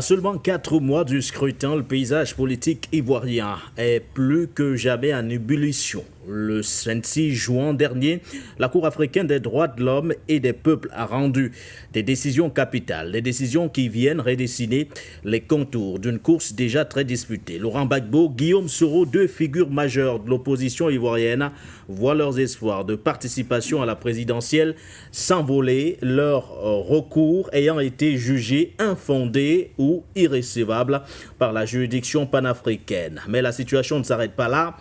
À seulement 4 mois du scrutin, le paysage politique ivoirien est plus que jamais en ébullition. Le 26 juin dernier, la Cour africaine des droits de l'homme et des peuples a rendu des décisions capitales, des décisions qui viennent redessiner les contours d'une course déjà très disputée. Laurent Gbagbo, Guillaume Soro, deux figures majeures de l'opposition ivoirienne, voient leurs espoirs de participation à la présidentielle s'envoler, leur recours ayant été jugé infondé ou irrécevable par la juridiction panafricaine. Mais la situation ne s'arrête pas là.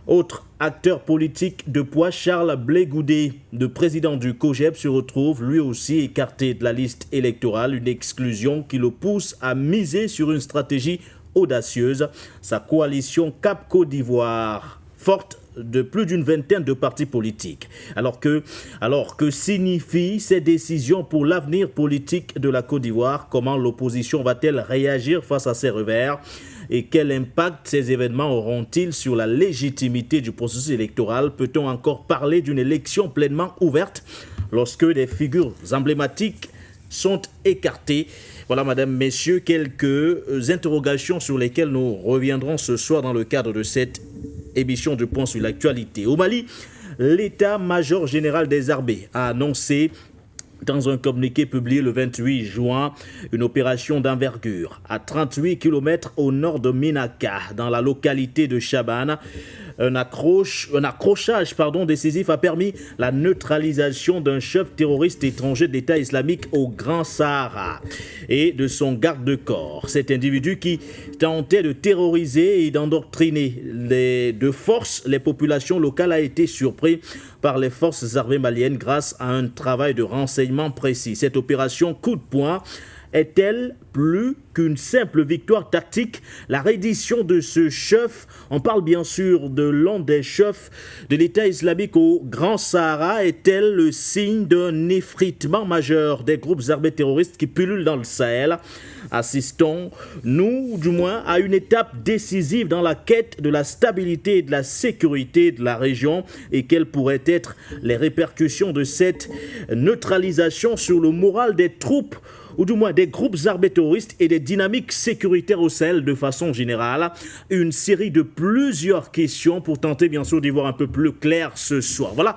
Autre acteur politique de poids, Charles Blé Goudé, le président du COJEP, se retrouve lui aussi écarté de la liste électorale, une exclusion qui le pousse à miser sur une stratégie audacieuse. Sa coalition Cap Côte d'Ivoire, forte de plus d'une vingtaine de partis politiques. Alors que signifient ces décisions pour l'avenir politique de la Côte d'Ivoire? Comment l'opposition va-t-elle réagir face à ces revers? Et quel impact ces événements auront-ils sur la légitimité du processus électoral? Peut-on encore parler d'une élection pleinement ouverte lorsque des figures emblématiques sont écartées? Voilà, madame, messieurs, quelques interrogations sur lesquelles nous reviendrons ce soir dans le cadre de cette émission de Point sur l'actualité. Au Mali, l'état-major général des armées a annoncé dans un communiqué publié le 28 juin, une opération d'envergure à 38 km au nord de Minaka, dans la localité de Chaban. Un accrochage décisif a permis la neutralisation d'un chef terroriste étranger de l'État islamique au Grand Sahara et de son garde-corps. Cet individu qui tentait de terroriser et d'endoctriner de force les populations locales a été surpris par les forces armées maliennes grâce à un travail de renseignement précis. Cette opération coup de poing est-elle plus qu'une simple victoire tactique? La reddition de ce chef, on parle bien sûr de l'un des chefs de l'État islamique au Grand Sahara, est-elle le signe d'un effritement majeur des groupes armés terroristes qui pullulent dans le Sahel? Assistons, nous du moins, à une étape décisive dans la quête de la stabilité et de la sécurité de la région, et quelles pourraient être les répercussions de cette neutralisation sur le moral des troupes ou du moins des groupes armés terroristes et des dynamiques sécuritaires au Sahel de façon générale. Une série de plusieurs questions pour tenter bien sûr d'y voir un peu plus clair ce soir. Voilà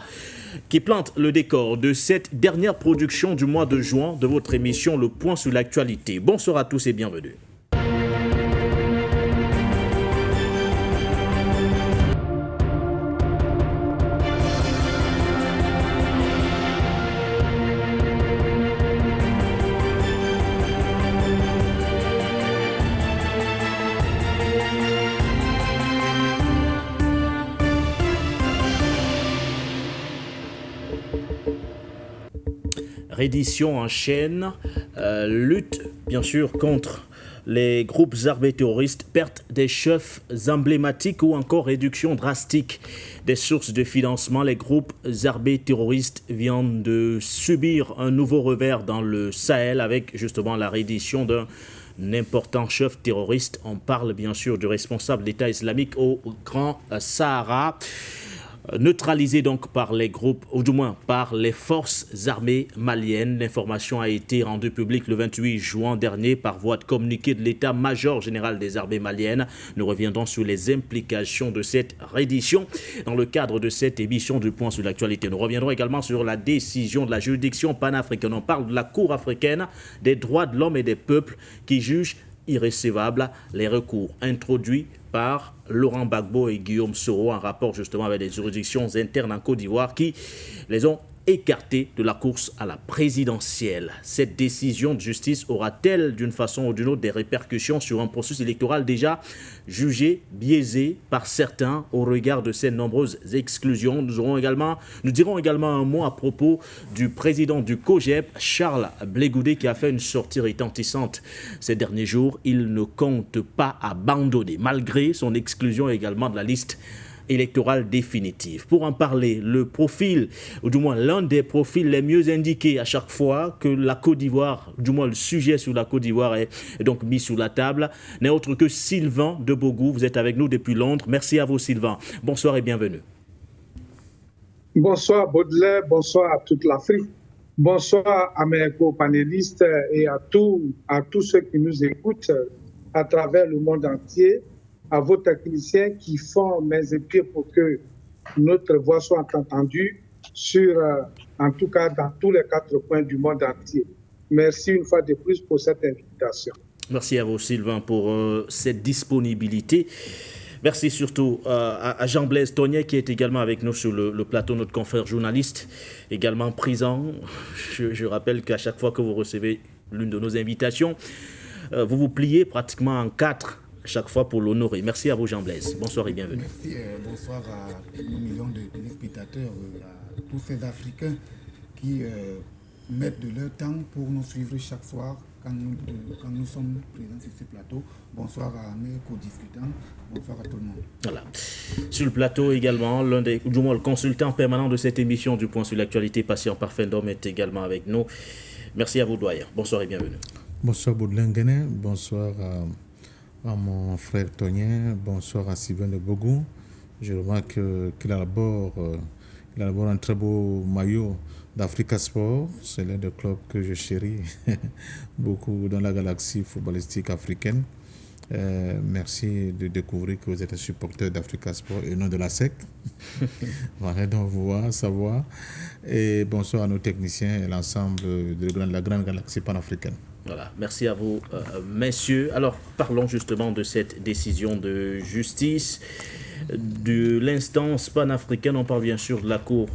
qui plante le décor de cette dernière production du mois de juin de votre émission Le Point sur l'actualité. Bonsoir à tous et bienvenue. Reddition en chaîne, lutte bien sûr contre les groupes armés terroristes, perte des chefs emblématiques ou encore réduction drastique des sources de financement. Les groupes armés terroristes viennent de subir un nouveau revers dans le Sahel avec justement la reddition d'un important chef terroriste. On parle bien sûr du responsable d'État islamique au Grand Sahara. Neutralisé donc par les groupes, ou du moins par les forces armées maliennes. L'information a été rendue publique le 28 juin dernier par voie de communiqué de l'état-major général des armées maliennes. Nous reviendrons sur les implications de cette reddition dans le cadre de cette émission du Point sur l'actualité. Nous reviendrons également sur la décision de la juridiction panafricaine. On parle de la Cour africaine des droits de l'homme et des peuples qui juge irrécevable les recours introduits par Laurent Gbagbo et Guillaume Soro en rapport justement avec les juridictions internes en Côte d'Ivoire qui les ont écartés de la course à la présidentielle. Cette décision de justice aura-t-elle d'une façon ou d'une autre des répercussions sur un processus électoral déjà jugé biaisé par certains au regard de ces nombreuses exclusions? Nous dirons également un mot à propos du président du COJEP, Charles Blé Goudé, qui a fait une sortie retentissante ces derniers jours. Il ne compte pas abandonner, malgré son exclusion également de la liste électorale définitive. Pour en parler, le profil, ou du moins l'un des profils les mieux indiqués à chaque fois que la Côte d'Ivoire, du moins le sujet sur la Côte d'Ivoire est donc mis sur la table, n'est autre que Sylvain de Bogou. Vous êtes avec nous depuis Londres. Merci à vous Sylvain. Bonsoir et bienvenue. Bonsoir Baudelaire, bonsoir à toute l'Afrique. Bonsoir à mes co-panélistes et à tous ceux qui nous écoutent à travers le monde entier, à vos techniciens qui font mains et pieds pour que notre voix soit entendue en tout cas dans tous les 4 coins du monde entier. Merci une fois de plus pour cette invitation. Merci à vous, Sylvain, pour cette disponibilité. Merci surtout à Jean-Blaise Tognet qui est également avec nous sur le plateau, notre confrère journaliste, également présent. Je rappelle qu'à chaque fois que vous recevez l'une de nos invitations, vous vous pliez pratiquement en 4 chaque fois pour l'honorer. Merci à vous, Jean-Blaise. Bonsoir et bienvenue. Merci, bonsoir à nos millions de téléspectateurs, à tous ces Africains qui mettent de leur temps pour nous suivre chaque soir quand nous sommes présents sur ce plateau. Bonsoir à mes co-discutants, bonsoir à tout le monde. Voilà. Sur le plateau également, du moins le consultant permanent de cette émission du Point sur l'actualité, Patient Parfendom, est également avec nous. Merci à vous, doyen. Bonsoir et bienvenue. Bonsoir Baudelain Guéné, bonsoir à mon frère Tonien, bonsoir à Sylvain de Bogou. Je remarque qu'il a d'abord un très beau maillot d'Africa Sport. C'est l'un des clubs que je chéris beaucoup dans la galaxie footballistique africaine. Merci de découvrir que vous êtes un supporter d'Africa Sport et non de la SEC. Voilà, donc voir, savoir. Et bonsoir à nos techniciens et l'ensemble de la grande galaxie panafricaine. Voilà, merci à vous, messieurs. Alors, parlons justement de cette décision de justice, de l'instance panafricaine. On parle bien sûr de la Cour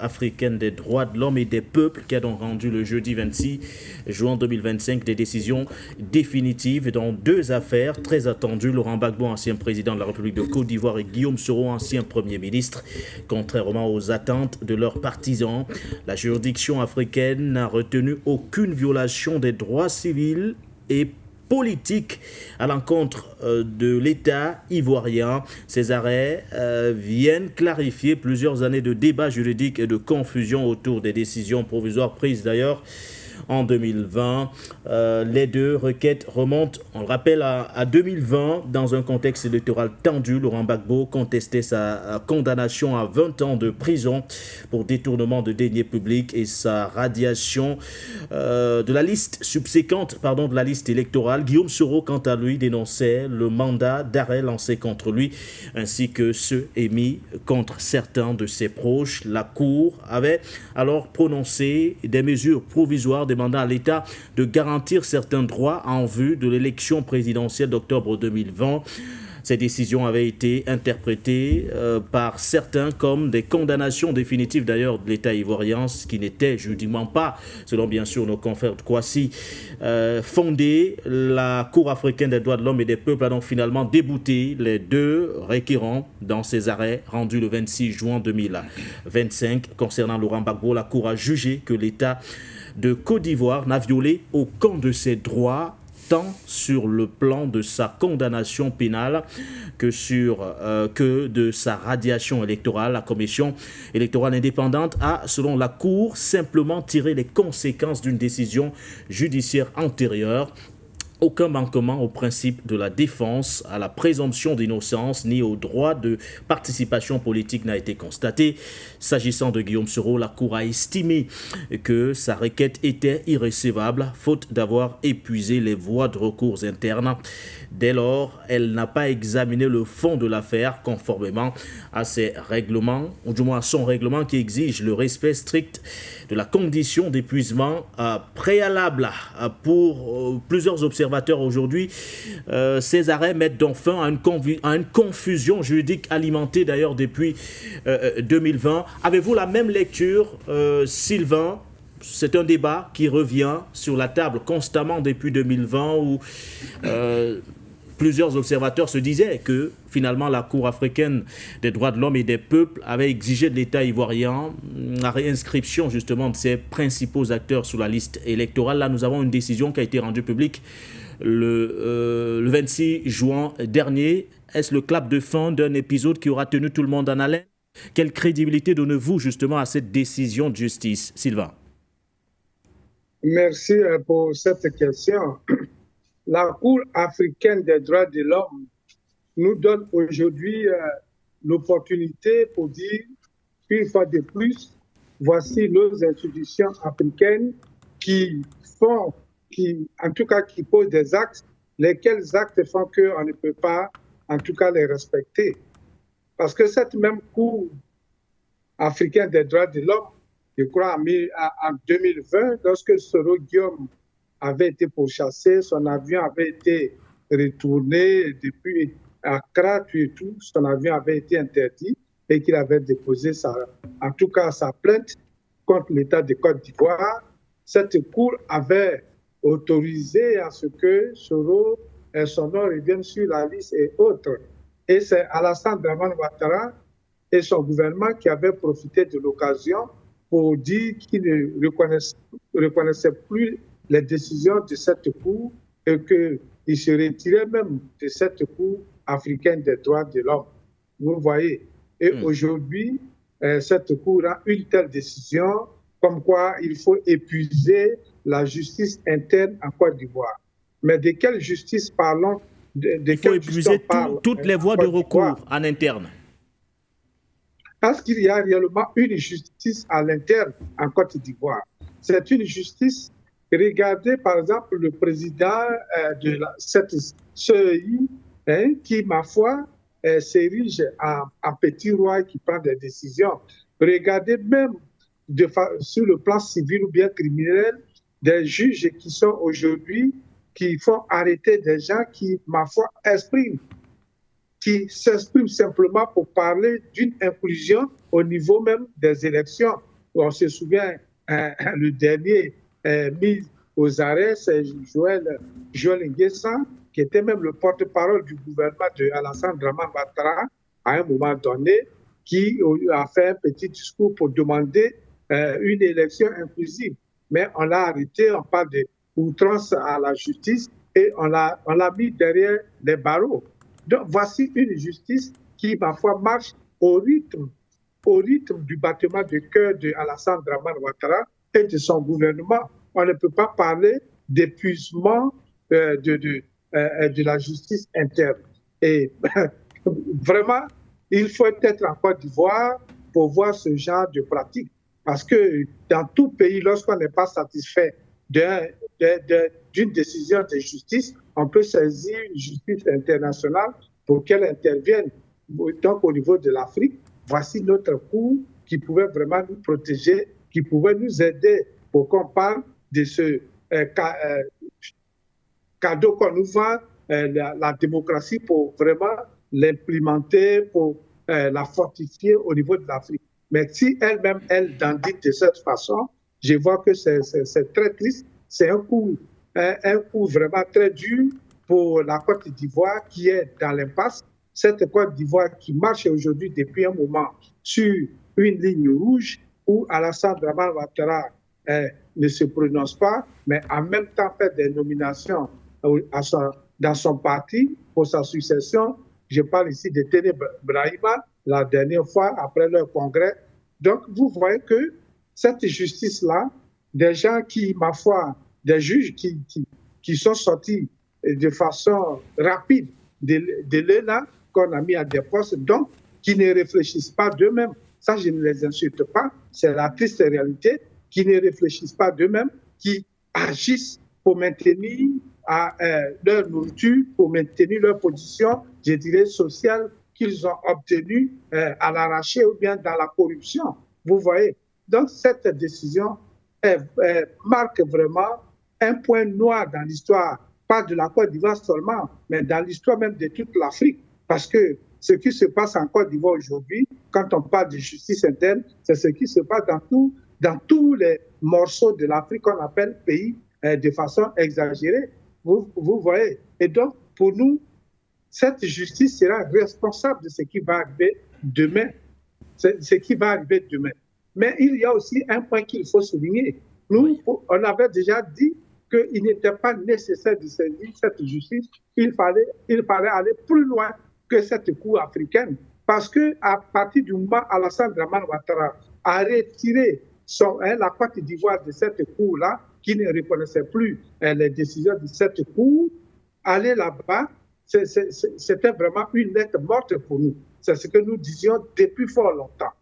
africaine des droits de l'homme et des peuples qui a donc rendu le jeudi 26 juin 2025 des décisions définitives dans 2 affaires très attendues. Laurent Gbagbo, ancien président de la République de Côte d'Ivoire, et Guillaume Soro, ancien Premier ministre. Contrairement aux attentes de leurs partisans, la juridiction africaine n'a retenu aucune violation des droits civils et politique à l'encontre de l'État ivoirien. Ces arrêts viennent clarifier plusieurs années de débats juridiques et de confusion autour des décisions provisoires prises d'ailleurs en 2020. Les 2 requêtes remontent, on le rappelle, à 2020. Dans un contexte électoral tendu, Laurent Gbagbo contestait sa condamnation à 20 ans de prison pour détournement de deniers publics et sa radiation de la liste subséquente de la liste électorale. Guillaume Soro, quant à lui, dénonçait le mandat d'arrêt lancé contre lui, ainsi que ceux émis contre certains de ses proches. La Cour avait alors prononcé des mesures provisoires demandant à l'État de garantir certains droits en vue de l'élection présidentielle d'octobre 2020. Ces décisions avaient été interprétées par certains comme des condamnations définitives d'ailleurs de l'État ivoirien, ce qui n'était juridiquement pas, selon bien sûr nos confrères de Kouassi, fondé. La Cour africaine des droits de l'homme et des peuples a donc finalement débouté les 2 requérants dans ces arrêts rendus le 26 juin 2025. Concernant Laurent Gbagbo, la Cour a jugé que l'État de Côte d'Ivoire n'a violé aucun de ses droits, tant sur le plan de sa condamnation pénale que de sa radiation électorale. La commission électorale indépendante a, selon la Cour, simplement tiré les conséquences d'une décision judiciaire antérieure. Aucun manquement au principe de la défense, à la présomption d'innocence, ni au droit de participation politique n'a été constaté. S'agissant de Guillaume Soro, la Cour a estimé que sa requête était irrécevable, faute d'avoir épuisé les voies de recours internes. Dès lors, elle n'a pas examiné le fond de l'affaire conformément à ses règlements, ou du moins à son règlement qui exige le respect strict de la condition d'épuisement préalable. Pour plusieurs observateurs aujourd'hui, ces arrêts mettent donc fin à une confusion juridique alimentée d'ailleurs depuis 2020. Avez-vous la même lecture, Sylvain? C'est un débat qui revient sur la table constamment depuis 2020 où plusieurs observateurs se disaient que finalement la Cour africaine des droits de l'homme et des peuples avait exigé de l'État ivoirien la réinscription justement de ses principaux acteurs sur la liste électorale. Là, nous avons une décision qui a été rendue publique le 26 juin dernier. Est-ce le clap de fin d'un épisode qui aura tenu tout le monde en haleine? Quelle crédibilité donnez-vous justement à cette décision de justice, Sylvain? Merci pour cette question. La Cour africaine des droits de l'homme nous donne aujourd'hui l'opportunité pour dire qu'une fois de plus, voici nos institutions africaines qui en tout cas, qui posent des actes, lesquels actes font qu'on ne peut pas, en tout cas, les respecter. Parce que cette même Cour africaine des droits de l'homme, je crois en 2020, lorsque Soro Guillaume avait été pourchassé, son avion avait été retourné depuis Accra et tout, son avion avait été interdit et qu'il avait déposé en tout cas sa plainte contre l'État de Côte d'Ivoire. Cette Cour avait autorisé à ce que Soro et son nom reviennent sur la liste et autres. Et c'est Alassane Dramane Ouattara et son gouvernement qui avaient profité de l'occasion pour dire qu'ils ne reconnaissaient plus les décisions de cette Cour et qu'ils se retiraient même de cette Cour africaine des droits de l'homme. Vous voyez. Et aujourd'hui, cette Cour a une telle décision comme quoi il faut épuiser la justice interne en Côte d'Ivoire. Mais de quelle justice parlons? Il faut épuiser toutes les voies de recours en interne. Parce qu'il y a réellement une justice à l'interne en Côte d'Ivoire. C'est une justice, regardez par exemple le président de cette CEI, qui, ma foi, s'érige en petit roi qui prend des décisions. Regardez même sur le plan civil ou bien criminel, des juges qui sont aujourd'hui, qui font arrêter des gens qui, ma foi, qui s'expriment simplement pour parler d'une inclusion au niveau même des élections. On se souvient, le dernier mis aux arrêts, c'est Joël Nguessa, qui était même le porte-parole du gouvernement de Alassane Dramane Ouattara, à un moment donné, qui a fait un petit discours pour demander une élection inclusive. Mais on l'a arrêté, on parle d'outrance à la justice et on l'a mis derrière les barreaux. Donc, voici une justice qui, ma foi, marche au rythme du battement de cœur de Alassane Dramane Ouattara et de son gouvernement. On ne peut pas parler d'épuisement de la justice interne. Et vraiment, il faut être en Côte d'Ivoire pour voir ce genre de pratique. Parce que dans tout pays, lorsqu'on n'est pas satisfait d'une décision de justice, on peut saisir une justice internationale pour qu'elle intervienne. Donc, au niveau de l'Afrique, voici notre cour qui pouvait vraiment nous protéger, qui pouvait nous aider pour qu'on parle de ce cadeau qu'on nous vend, la démocratie, pour vraiment l'implémenter, pour la fortifier au niveau de l'Afrique. Mais si elle-même, elle dandine de cette façon, je vois que c'est très triste. C'est un coup vraiment très dur pour la Côte d'Ivoire qui est dans l'impasse. Cette Côte d'Ivoire qui marche aujourd'hui depuis un moment sur une ligne rouge où Alassane Dramane Ouattara ne se prononce pas, mais en même temps fait des nominations dans son parti pour sa succession. Je parle ici de Téné Brahima, la dernière fois après leur congrès. Donc, vous voyez que cette justice-là, des gens qui, ma foi, des juges qui sont sortis de façon rapide de l'ENA, qu'on a mis à des postes, donc qui ne réfléchissent pas d'eux-mêmes. Ça, je ne les insulte pas, c'est la triste réalité, qui ne réfléchissent pas d'eux-mêmes, qui agissent pour maintenir leur nourriture, pour maintenir leur position, je dirais, sociale qu'ils ont obtenue à l'arraché ou bien dans la corruption. Vous voyez. Donc, cette décision marque vraiment un point noir dans l'histoire, pas de la Côte d'Ivoire seulement, mais dans l'histoire même de toute l'Afrique. Parce que ce qui se passe en Côte d'Ivoire aujourd'hui, quand on parle de justice interne, c'est ce qui se passe dans tous les morceaux de l'Afrique qu'on appelle pays de façon exagérée. Vous voyez. Et donc, pour nous, cette justice sera responsable de ce qui va arriver demain. Ce qui va arriver demain. Mais il y a aussi un point qu'il faut souligner. Nous, on avait déjà dit qu'il n'était pas nécessaire de saisir cette justice. Il fallait aller plus loin que cette Cour africaine. Parce qu'à partir du moment où Alassane Dramane Ouattara a retiré la Côte d'Ivoire de cette Cour-là, qui ne reconnaissait plus les décisions de cette Cour, aller là-bas, c'était vraiment une lettre morte pour nous. C'est ce que nous disions depuis fort longtemps.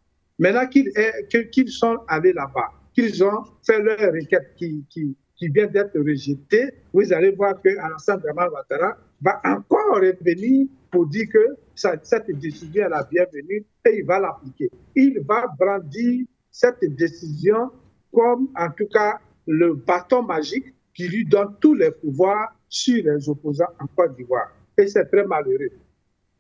Maintenant qu'ils sont allés là-bas, qu'ils ont fait leur requête qui vient d'être rejetée, vous allez voir qu'Alassane Dramane Ouattara va encore revenir pour dire que cette décision est la bienvenue et il va l'appliquer. Il va brandir cette décision comme, en tout cas, le bâton magique qui lui donne tous les pouvoirs sur les opposants en Côte d'Ivoire. Et c'est très malheureux.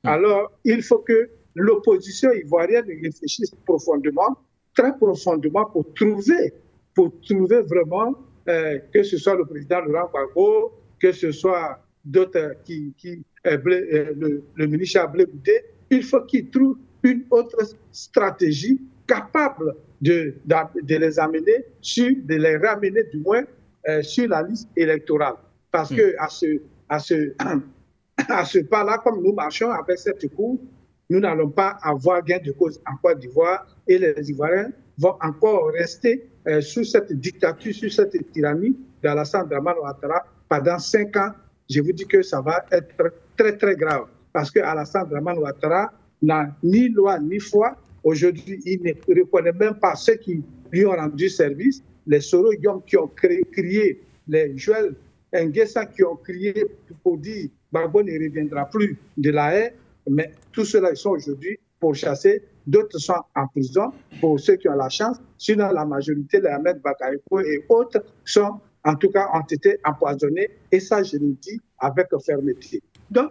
Alors, il faut que l'opposition ivoirienne réfléchisse profondément, très profondément, pour trouver vraiment, que ce soit le président Laurent Gbagbo, que ce soit d'autres le ministre Blé Goudé, il faut qu'ils trouvent une autre stratégie capable de les amener, de les ramener du moins sur la liste électorale. Parce que à ce pas-là, comme nous marchons avec cette cour, nous n'allons pas avoir gain de cause en Côte d'Ivoire et les Ivoiriens vont encore rester sous cette dictature, sous cette tyrannie d'Alassane Dramane Ouattara pendant 5 ans. Je vous dis que ça va être très, très grave. Parce que Alassane Dramane Ouattara n'a ni loi ni foi. Aujourd'hui, il ne reconnaît même pas ceux qui lui ont rendu service. Les Soro Guillaume qui ont crié, les Joël Nguessa qui ont crié pour dire Gbagbo ne reviendra plus de la haie. Mais tous ceux-là, ils sont aujourd'hui pourchassés. D'autres sont en prison pour ceux qui ont la chance. Sinon, la majorité, les Ahmed Bakayoko et autres, en tout cas, ont été empoisonnés. Et ça, je le dis avec fermeté. Donc,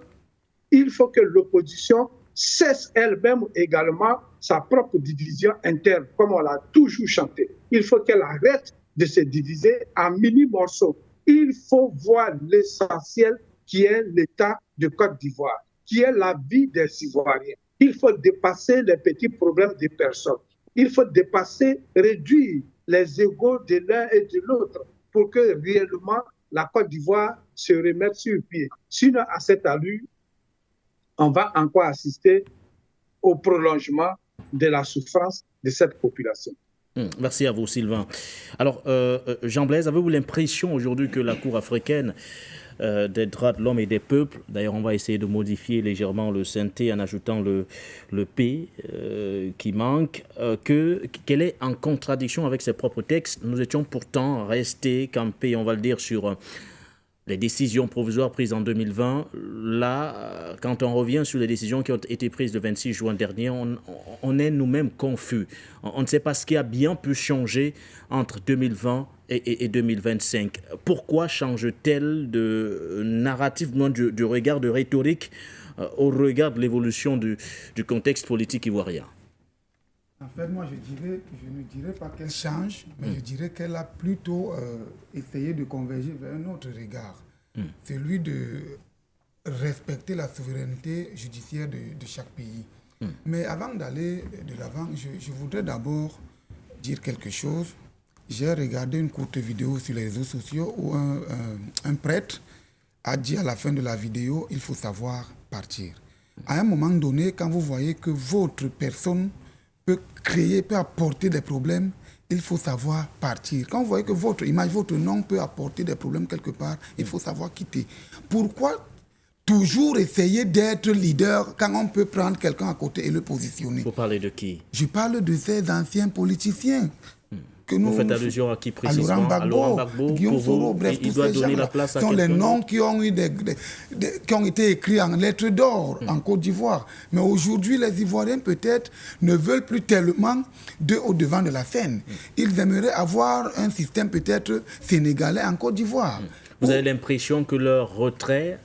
il faut que l'opposition cesse elle-même également sa propre division interne, comme on l'a toujours chanté. Il faut qu'elle arrête de se diviser en mini-morceaux. Il faut voir l'essentiel qui est l'État de Côte d'Ivoire, qui est la vie des Ivoiriens. Il faut dépasser les petits problèmes des personnes. Il faut réduire les égos de l'un et de l'autre pour que réellement la Côte d'Ivoire se remette sur pied. Sinon, à cette allure, on va encore assister au prolongement de la souffrance de cette population. Merci à vous, Sylvain. Alors, Jean Blaise, avez-vous l'impression aujourd'hui que la Cour africaine des droits de l'homme et des peuples, d'ailleurs on va essayer de modifier légèrement le synthé en ajoutant le P qui manque, qu'elle est en contradiction avec ses propres textes? Nous étions pourtant restés campés, on va le dire, sur les décisions provisoires prises en 2020. Là, quand on revient sur les décisions qui ont été prises le 26 juin dernier, on est nous-mêmes confus. On ne sait pas ce qui a bien pu changer entre 2020 et 2025. Pourquoi change-t-elle de narrative, du regard de rhétorique au regard de l'évolution du contexte politique ivoirien? En fait, moi, je ne dirais pas qu'elle change, mais je dirais qu'elle a plutôt essayé de converger vers un autre regard, celui de respecter la souveraineté judiciaire de chaque pays. Mais avant d'aller de l'avant, je voudrais d'abord dire quelque chose. J'ai regardé une courte vidéo sur les réseaux sociaux où un prêtre a dit à la fin de la vidéo « il faut savoir partir ». À un moment donné, quand vous voyez que votre personne peut apporter des problèmes, il faut savoir partir. Quand vous voyez que votre image, votre nom peut apporter des problèmes quelque part, il faut savoir quitter. Pourquoi toujours essayer d'être leader quand on peut prendre quelqu'un à côté et le positionner? Vous parlez de qui? Je parle de ces anciens politiciens. Vous faites allusion à qui précisément? À Laurent Gbagbo, Guillaume Soro, bref, il doit donner la place à quelqu'un. Ce sont les noms qui ont été écrits en lettres d'or en Côte d'Ivoire. Mais aujourd'hui, les Ivoiriens peut-être ne veulent plus tellement au devant de la scène. Ils aimeraient avoir un système peut-être sénégalais en Côte d'Ivoire. Vous avez l'impression que leur retrait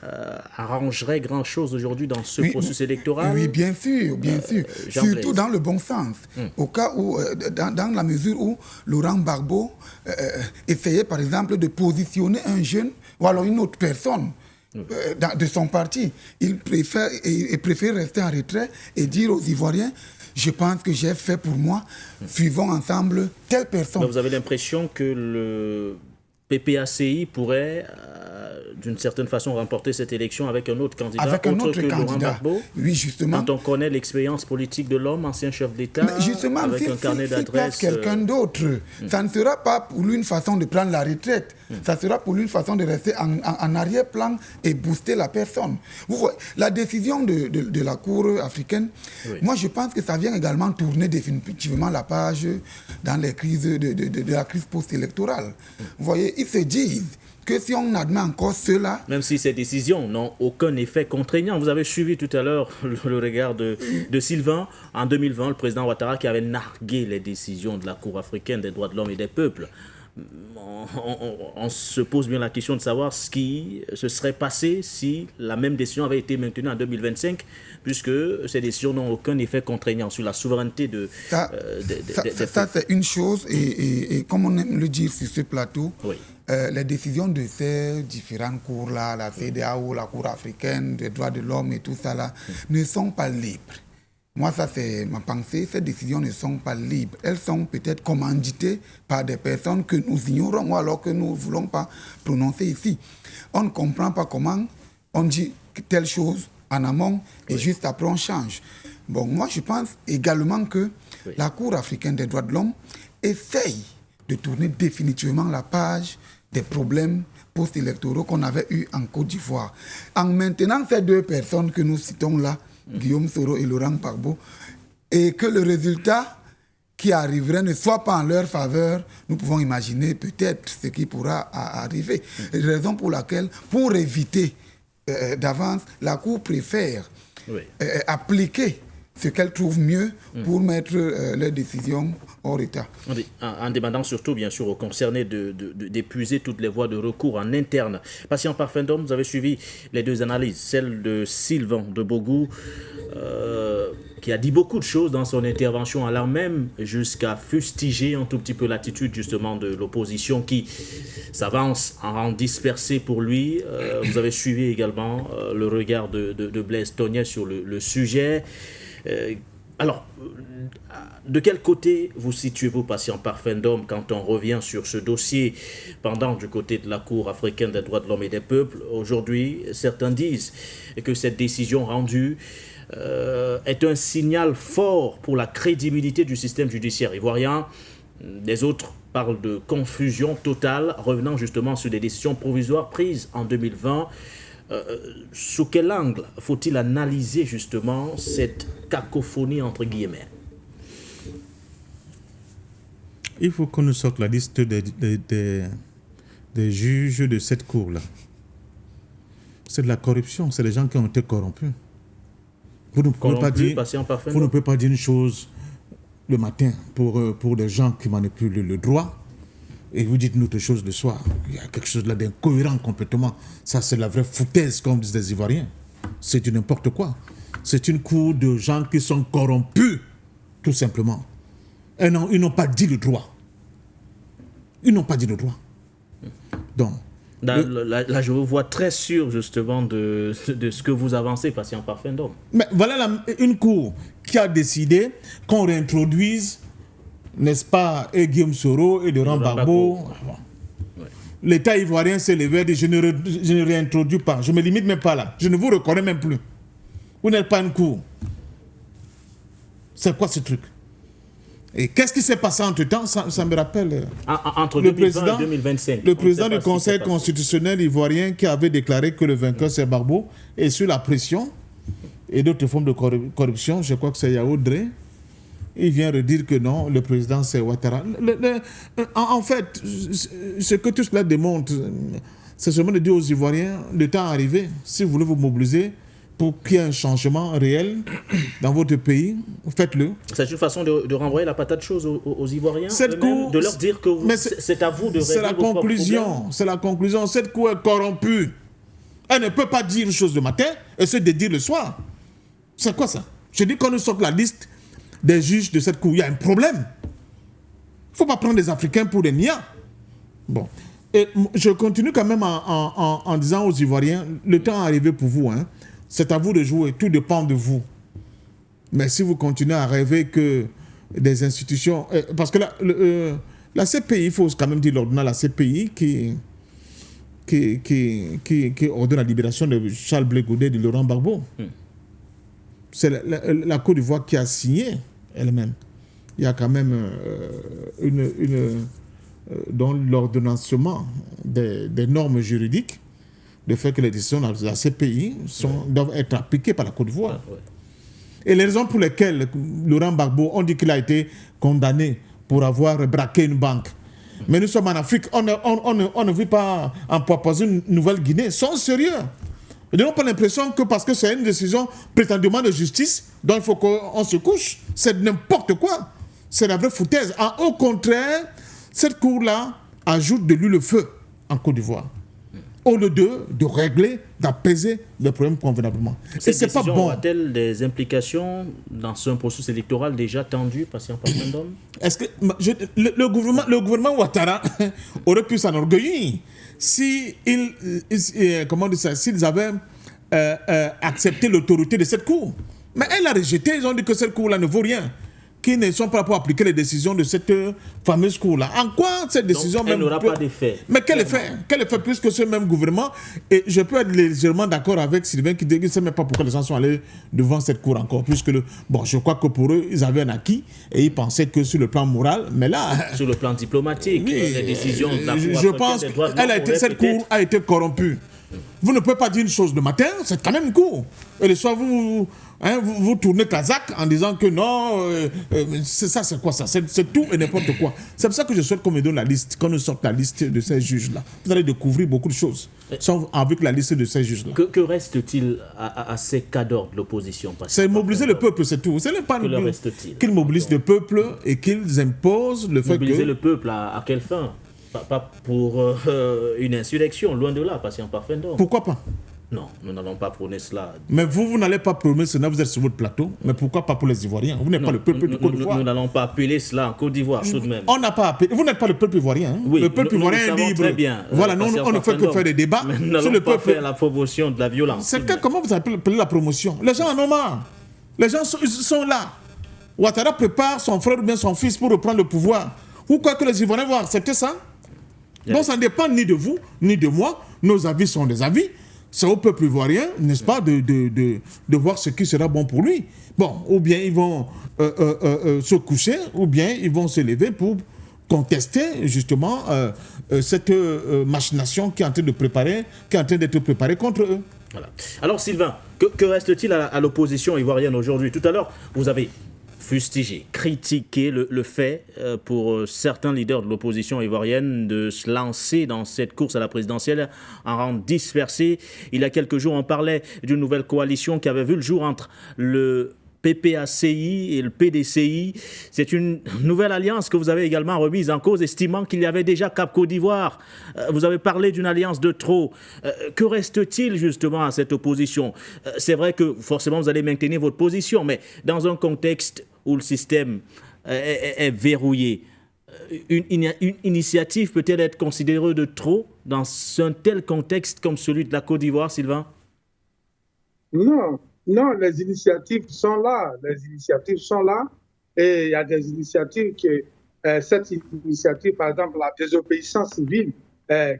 arrangerait grand-chose aujourd'hui dans ce processus électoral? Oui, bien sûr, bien sûr. Surtout dans le bon sens. Au cas où, dans la mesure où Laurent Gbagbo essayait par exemple de positionner un jeune ou alors une autre personne de son parti. Il préfère rester en retrait et dire aux Ivoiriens « je pense que j'ai fait pour moi, suivons ensemble telle personne ». Mais vous avez l'impression que PPACI pourrait, d'une certaine façon, remporter cette élection avec un autre candidat, avec un autre Laurent candidat. Gbagbo. Oui, justement. Quand on connaît l'expérience politique de l'homme, ancien chef d'État, Mais justement, avec un carnet s'il place d'adresses... quelqu'un d'autre, ça ne sera pas pour lui une façon de prendre la retraite. Ça sera pour lui une façon de rester en arrière-plan et booster la personne. Vous voyez, la décision de la Cour africaine, moi je pense que ça vient également tourner définitivement la page dans les crises de la crise post-électorale. Vous voyez, ils se disent que si on admet encore cela... Même si ces décisions n'ont aucun effet contraignant. Vous avez suivi tout à l'heure le regard de Sylvain. En 2020, le président Ouattara qui avait nargué les décisions de la Cour africaine des droits de l'homme et des peuples. On se pose bien la question de savoir ce qui se serait passé si la même décision avait été maintenue en 2025, puisque ces décisions n'ont aucun effet contraignant sur la souveraineté de... Ça, c'est une chose, et comme on aime le dire sur ce plateau, les décisions de ces différentes cours-là, la CEDEAO, la Cour africaine des droits de l'homme et tout ça là, ne sont pas libres. Moi, ça c'est ma pensée, ces décisions ne sont pas libres. Elles sont peut-être commanditées par des personnes que nous ignorons ou alors que nous ne voulons pas prononcer ici. On ne comprend pas comment on dit telle chose en amont et juste après on change. Bon, moi je pense également que la Cour africaine des droits de l'homme essaye de tourner définitivement la page des problèmes post-électoraux qu'on avait eus en Côte d'Ivoire. En maintenant ces deux personnes que nous citons là, Guillaume Soro et Laurent Gbagbo, et que le résultat qui arriverait ne soit pas en leur faveur, nous pouvons imaginer peut-être ce qui pourra arriver. Raison pour laquelle, pour éviter d'avance, la Cour préfère appliquer ce qu'elle trouve mieux pour mettre leurs décisions hors état. En demandant surtout, bien sûr, aux concernés d'épuiser toutes les voies de recours en interne. Patient Parfendom, vous avez suivi les deux analyses, celle de Sylvain de Bogou, qui a dit beaucoup de choses dans son intervention, allant même jusqu'à fustiger un tout petit peu l'attitude justement de l'opposition qui s'avance en rang dispersé pour lui. Vous avez suivi également le regard de Blaise Tognet sur le sujet. Alors, de quel côté vous situez-vous, Patient Parfendom, quand on revient sur ce dossier pendant du côté de la Cour africaine des droits de l'homme et des peuples? Aujourd'hui, certains disent que cette décision rendue est un signal fort pour la crédibilité du système judiciaire ivoirien. Les autres parlent de confusion totale, revenant justement sur des décisions provisoires prises en 2020. Sous quel angle faut-il analyser justement cette cacophonie entre guillemets? Il faut qu'on nous sorte la liste des juges de cette cour-là. C'est de la corruption, c'est des gens qui ont été corrompus. Vous ne pouvez pas dire une chose le matin pour des gens qui manipulent le droit et vous dites une autre chose le soir. Il y a quelque chose là d'incohérent complètement. Ça, c'est la vraie foutaise, comme disent les Ivoiriens. C'est du n'importe quoi. C'est une cour de gens qui sont corrompus, tout simplement. Et non, ils n'ont pas dit le droit. Ils n'ont pas dit le droit. Donc, là, je vous vois très sûr, justement, de ce que vous avancez, Patient Parfendom. Mais voilà une cour qui a décidé qu'on réintroduise, n'est-ce pas, et Guillaume Soro et Laurent Gbagbo. L'État ivoirien s'est levé et dit je ne réintroduis pas, je ne me limite même pas là, je ne vous reconnais même plus. Vous n'êtes pas une cour. C'est quoi ce truc? Et qu'est-ce qui s'est passé entre-temps? Ça me rappelle entre 2020 et 2025. Le président du Conseil constitutionnel ivoirien qui avait déclaré que le vainqueur c'est Gbagbo, et sur la pression et d'autres formes de corruption, je crois que c'est Yaoundé, il vient redire que non, le président c'est Ouattara. En fait, ce que tout cela démontre, c'est seulement de dire aux Ivoiriens, le temps est arrivé, si vous voulez vous mobiliser pour qu'il y ait un changement réel dans votre pays, faites-le. C'est une façon de renvoyer la patate chaude aux Ivoiriens, de leur dire que c'est à vous de régler vos propres problèmes. C'est la conclusion. Cette cour est corrompue. Elle ne peut pas dire une chose le matin et se dédire le soir. C'est quoi ça? Je dis qu'on nous sorte la liste des juges de cette cour. Il y a un problème. Il ne faut pas prendre les Africains pour des niais. Bon. Et je continue quand même en disant aux Ivoiriens, le temps est arrivé pour vous. Hein. C'est à vous de jouer. Tout dépend de vous. Mais si vous continuez à rêver que des institutions... parce que là, La CPI, il faut quand même dire l'ordonnance, la CPI qui ordonne la libération de Charles Blé Goudé et de Laurent Gbagbo. C'est la Côte d'Ivoire qui a signé elle-même. Il y a quand même dans l'ordonnancement des normes juridiques, le fait que les décisions de la CPI doivent être appliquées par la Côte d'Ivoire. Ah, ouais. Et les raisons pour lesquelles Laurent Gbagbo, on dit qu'il a été condamné pour avoir braqué une banque. Mais nous sommes en Afrique, on ne vit pas en Papouasie Nouvelle-Guinée, sont sérieux. Nous n'avons pas l'impression que parce que c'est une décision prétendument de justice, donc il faut qu'on se couche. C'est n'importe quoi. C'est la vraie foutaise. Au contraire, cette cour-là ajoute de l'huile au feu en Côte d'Ivoire. Au lieu de régler, d'apaiser les problèmes convenablement. Cette décision aura-t-elle des implications dans un processus électoral déjà tendu, patient par référendum? Est-ce que le gouvernement Ouattara aurait pu s'enorgueillir s'ils avaient accepté l'autorité de cette cour? Mais elle a rejeté, ils ont dit que cette cour-là ne vaut rien, qu'ils ne sont pas là pour appliquer les décisions de cette fameuse cour-là. En quoi cette décision... Donc, elle n'aura pas d'effet. Mais quel effet puisque ce même gouvernement... Et je peux être légèrement d'accord avec Sylvain qui dit qu'il ne sait même pas pourquoi les gens sont allés devant cette cour encore, puisque je crois que pour eux, ils avaient un acquis et ils pensaient que sur le plan moral, mais là... Sur le plan diplomatique, oui, les décisions de la Cour je pense que cette cour a été corrompue. Vous ne pouvez pas dire une chose le matin, c'est quand même une cour. Et le soir, vous tournez Kazakh en disant que non, c'est quoi ça? C'est tout et n'importe quoi. C'est pour ça que je souhaite qu'on me donne la liste, qu'on nous sorte la liste de ces juges-là. Vous allez découvrir beaucoup de choses avec la liste de ces juges-là. Que reste-t-il à ces cadres de l'opposition? C'est mobiliser le peuple, c'est tout. C'est pas qu'ils mobilisent le peuple et qu'ils imposent le fait que... Mobiliser le peuple à quelle fin? Pas pour une insurrection, loin de là, patient par référendum. Pourquoi pas? Non, nous n'allons pas prôner cela. Mais vous n'allez pas prôner cela, vous êtes sur votre plateau. Mais pourquoi pas pour les Ivoiriens? Vous n'êtes pas le peuple de Côte d'Ivoire. Nous n'allons pas appeler cela en Côte d'Ivoire, tout de même. On n'a pas appelé. Vous n'êtes pas le peuple ivoirien. Hein? Oui, le peuple ivoirien est libre. Très bien, voilà, on ne fait que faire des débats. Mais nous n'allons pas faire la promotion de la violence. Comment vous appelez la promotion? Les gens en ont marre. Les gens sont là. Ouattara prépare son frère ou bien son fils pour reprendre le pouvoir. Vous croyez que les Ivoiriens vont accepter ça? Donc ça ne dépend ni de vous, ni de moi. Nos avis sont des avis. C'est au peuple ivoirien, n'est-ce pas, de voir ce qui sera bon pour lui. Bon, ou bien ils vont se coucher, ou bien ils vont se lever pour contester justement cette machination qui est en train d'être préparée contre eux. Voilà. Alors Sylvain, que reste-t-il à l'opposition ivoirienne aujourd'hui? Tout à l'heure, vous avez fustigé, critiqué le fait pour certains leaders de l'opposition ivoirienne de se lancer dans cette course à la présidentielle en rang dispersé. Il y a quelques jours, on parlait d'une nouvelle coalition qui avait vu le jour entre le PPACI et le PDCI. C'est une nouvelle alliance que vous avez également remise en cause, estimant qu'il y avait déjà Cap Côte d'Ivoire. Vous avez parlé d'une alliance de trop. Que reste-t-il justement à cette opposition? C'est vrai que forcément vous allez maintenir votre position, mais dans un contexte où le système est verrouillé, une initiative peut-elle être considérée de trop dans un tel contexte comme celui de la Côte d'Ivoire, Sylvain? Non, les initiatives sont là. Les initiatives sont là. Et il y a des initiatives cette initiative, par exemple, la désobéissance civile,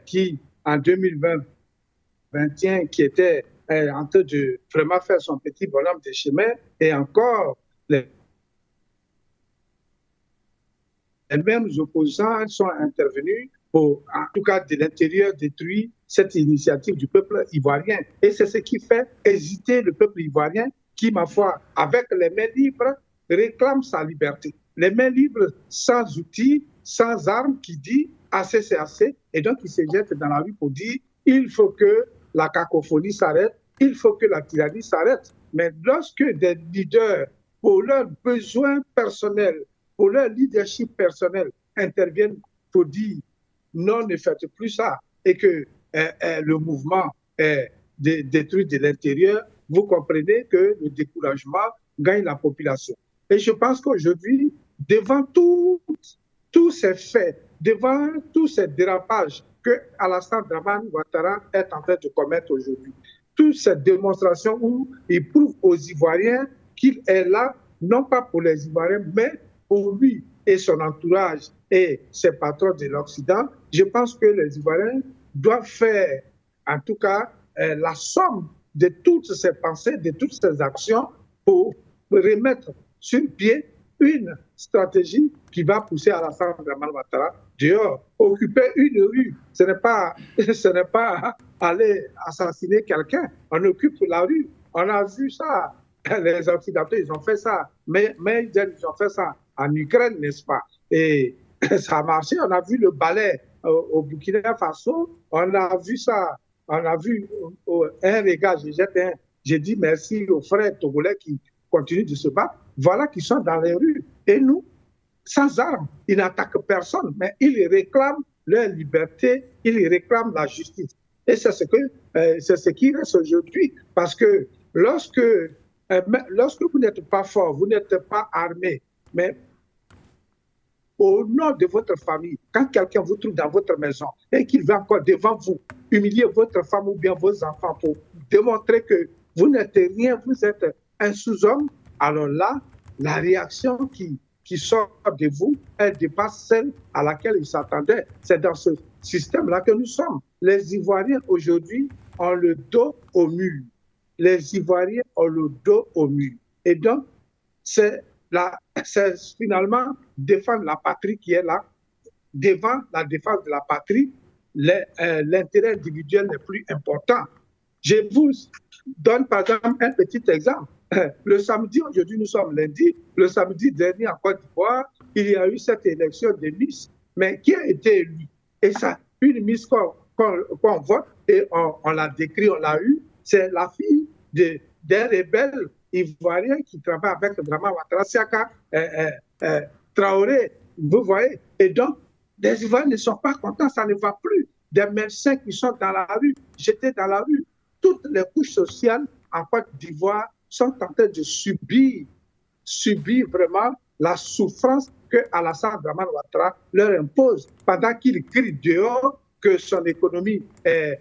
qui, en 2020-2021, qui était en train de vraiment faire son petit bonhomme de chemin, et encore, les mêmes opposants sont intervenus pour, en tout cas de l'intérieur, détruire cette initiative du peuple ivoirien. Et c'est ce qui fait hésiter le peuple ivoirien qui, ma foi, avec les mains libres, réclame sa liberté. Les mains libres, sans outils, sans armes, qui dit assez c'est assez, et donc il se jette dans la rue pour dire il faut que la cacophonie s'arrête, il faut que la tyrannie s'arrête. Mais lorsque des leaders, pour leurs besoins personnels, pour leur leadership personnel, interviennent pour dire non, ne faites plus ça, et que le mouvement est détruit de l'intérieur, vous comprenez que le découragement gagne la population. Et je pense qu'aujourd'hui, devant tous ces faits, devant tous ces dérapages que Alassane Dramane Ouattara est en train de commettre aujourd'hui, toutes ces démonstrations où il prouve aux Ivoiriens qu'il est là, non pas pour les Ivoiriens, mais pour lui, et son entourage et ses patrons de l'Occident, je pense que les Ivoiriens doivent faire, en tout cas, la somme de toutes ces pensées, de toutes ces actions pour remettre sur pied une stratégie qui va pousser Alassane Dramane Ouattara dehors. Occuper une rue, ce n'est pas aller assassiner quelqu'un. On occupe la rue. On a vu ça. Les Occidentaux, ils ont fait ça. Mais ils ont fait ça en Ukraine, n'est-ce pas? Et ça a marché. On a vu le ballet au Burkina Faso. On a vu ça. On a vu un regard. J'ai dit merci aux frères togolais qui continuent de se battre. Voilà qui sont dans les rues. Et nous, sans armes, ils n'attaquent personne, mais ils réclament leur liberté, ils réclament la justice. Et c'est ce qui reste aujourd'hui. Parce que lorsque vous n'êtes pas fort, vous n'êtes pas armé, mais au nom de votre famille, quand quelqu'un vous trouve dans votre maison et qu'il va encore devant vous humilier votre femme ou bien vos enfants pour démontrer que vous n'êtes rien, vous êtes un sous-homme, alors là, la réaction qui sort de vous, elle dépasse celle à laquelle ils s'attendaient. C'est dans ce système-là que nous sommes. Les Ivoiriens, aujourd'hui, ont le dos au mur. Les Ivoiriens ont le dos au mur. Et donc, c'est finalement défendre la patrie qui est là. Devant la défense de la patrie, l'intérêt individuel est plus important. Je vous donne par exemple un petit exemple. Le samedi, aujourd'hui nous sommes lundi, le samedi dernier en Côte d'Ivoire, il y a eu cette élection de Miss, mais qui a été élue? Et ça, une Miss qu'on vote, et on l'a décrit, on l'a eu, c'est la fille d'un rebelle ivoirien qui travaille avec Dramane Ouattara, Siaka Traoré, vous voyez. Et donc, les Ivoiriens ne sont pas contents, ça ne va plus. Des médecins qui sont dans la rue, j'étais dans la rue. Toutes les couches sociales en Côte d'Ivoire sont en train de subir vraiment la souffrance que Alassane Dramane Ouattara leur impose pendant qu'il crie dehors que son économie est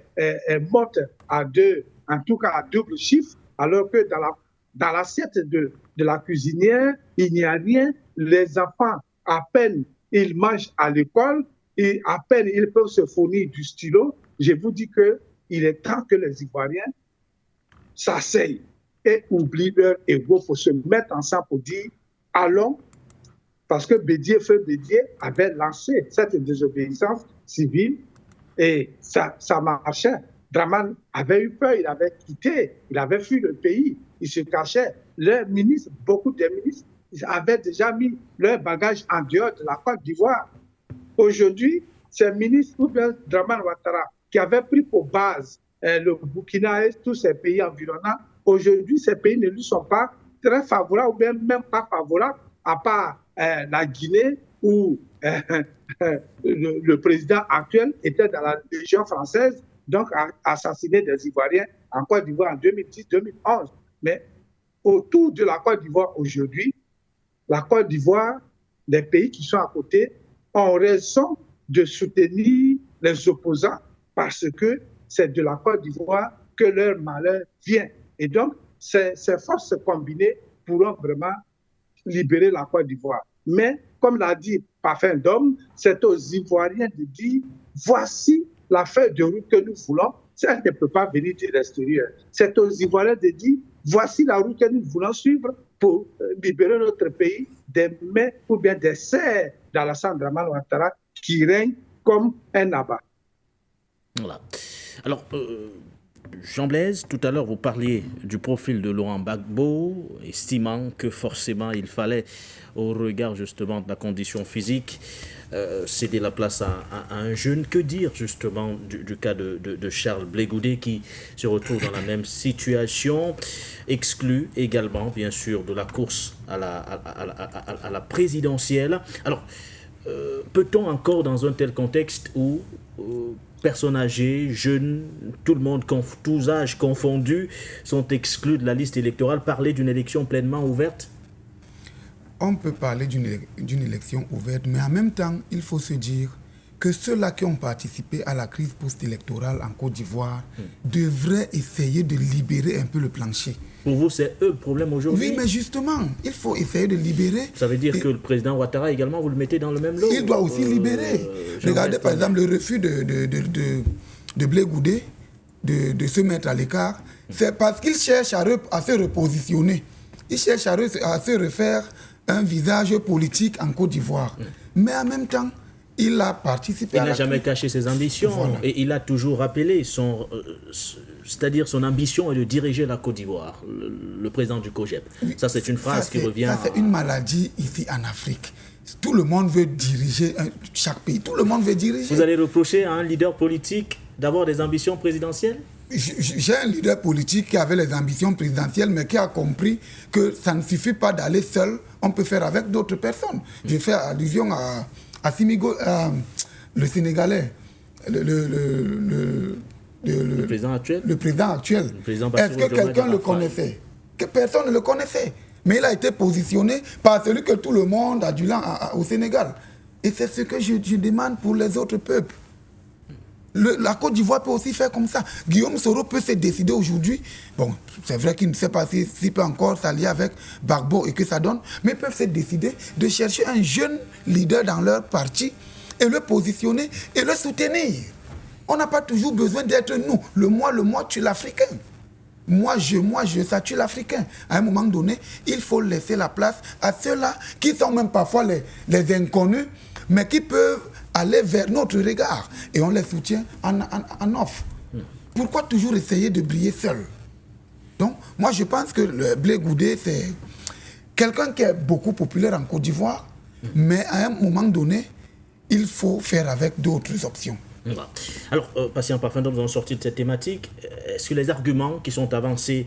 morte en tout cas à double chiffre, alors que dans l'assiette de la cuisinière, il n'y a rien. Les enfants, à peine ils mangent à l'école, et à peine ils peuvent se fournir du stylo. Je vous dis qu'il est temps que les Ivoiriens s'asseyent et oublient leur ego pour se mettre ensemble pour dire allons, parce que Feu Bédié avait lancé cette désobéissance civile et ça marchait. Dramane avait eu peur, il avait quitté, il avait fui le pays, il se cachait. Leurs ministres, beaucoup de ministres, ils avaient déjà mis leur bagage en dehors de la Côte d'Ivoire. Aujourd'hui, ces ministres, ou bien Dramane Ouattara, qui avaient pris pour base le Burkina et tous ces pays environnants, aujourd'hui, ces pays ne lui sont pas très favorables, ou bien même pas favorables, à part la Guinée, où le président actuel était dans la Légion française, donc a assassiné des Ivoiriens en Côte d'Ivoire en 2010-2011. Mais autour de la Côte d'Ivoire aujourd'hui, la Côte d'Ivoire, les pays qui sont à côté, ont raison de soutenir les opposants parce que c'est de la Côte d'Ivoire que leur malheur vient. Et donc, ces forces combinées pourront vraiment libérer la Côte d'Ivoire. Mais, comme l'a dit Parfum d'Homme, c'est aux Ivoiriens de dire voici la feuille de route que nous voulons. Elle ne peut pas venir de l'extérieur. C'est aux Ivoiriens de dire voici la route que nous voulons suivre pour libérer notre pays des mains ou bien des serres d'Alassane Dramane Ouattara qui règne comme un abat. Voilà. Alors, Jean Blaise, tout à l'heure, vous parliez du profil de Laurent Gbagbo, estimant que forcément il fallait, au regard justement de la condition physique, céder la place à un jeune. Que dire justement du cas de Charles Blé Goudé qui se retrouve dans la même situation, exclu également bien sûr de la course à la présidentielle. Alors, peut-on encore dans un tel contexte où personnes âgées, jeunes, tout le monde, tous âges confondus, sont exclus de la liste électorale, parler d'une élection pleinement ouverte? On peut parler d'une élection ouverte, mais en même temps, il faut se dire que ceux-là qui ont participé à la crise post-électorale en Côte d'Ivoire devraient essayer de libérer un peu le plancher. Pour vous, c'est eux le problème aujourd'hui? Oui, mais justement, il faut essayer de libérer. Ça veut dire que le président Ouattara également, vous le mettez dans le même lot? Il doit aussi libérer. Regardez par exemple le refus de Blé Goudé de se mettre à l'écart. C'est parce qu'il cherche à se repositionner. Il cherche à se refaire un visage politique en Côte d'Ivoire. Mais en même temps, il a participé Il n'a jamais caché ses ambitions. Voilà. Et il a toujours rappelé c'est-à-dire son ambition est de diriger la Côte d'Ivoire, le président du COGEP. Oui, ça, c'est une phrase qui revient... Ça, c'est une maladie ici en Afrique. Tout le monde veut diriger chaque pays. Tout le monde veut diriger. Vous allez reprocher à un leader politique d'avoir des ambitions présidentielles? J'ai un leader politique qui avait les ambitions présidentielles, mais qui a compris que ça ne suffit pas d'aller seul. On peut faire avec d'autres personnes. Je fais allusion à Simigo, le Sénégalais, le président actuel. Le président actuel. Est-ce que quelqu'un le connaissait? Que personne ne le connaissait. Mais il a été positionné par celui que tout le monde adulant au Sénégal. Et c'est ce que je demande pour les autres peuples. La Côte d'Ivoire peut aussi faire comme ça. Guillaume Soro peut se décider aujourd'hui. Bon, c'est vrai qu'il ne sait pas s'il peut encore s'allier avec Gbagbo et que ça donne, mais ils peuvent se décider de chercher un jeune leader dans leur parti et le positionner et le soutenir. On n'a pas toujours besoin d'être nous. Le moi, tu l'Africain. Moi, ça tue l'Africain. À un moment donné, il faut laisser la place à ceux-là qui sont même parfois les inconnus, mais qui peuvent aller vers notre regard. Et on les soutient en off. Pourquoi toujours essayer de briller seul? Donc, moi, je pense que le Blé Goudé, c'est quelqu'un qui est beaucoup populaire en Côte d'Ivoire, mais à un moment donné, il faut faire avec d'autres options. Alors, Patient Parfum d'Homme, nous avons sorti de cette thématique. Est-ce que les arguments qui sont avancés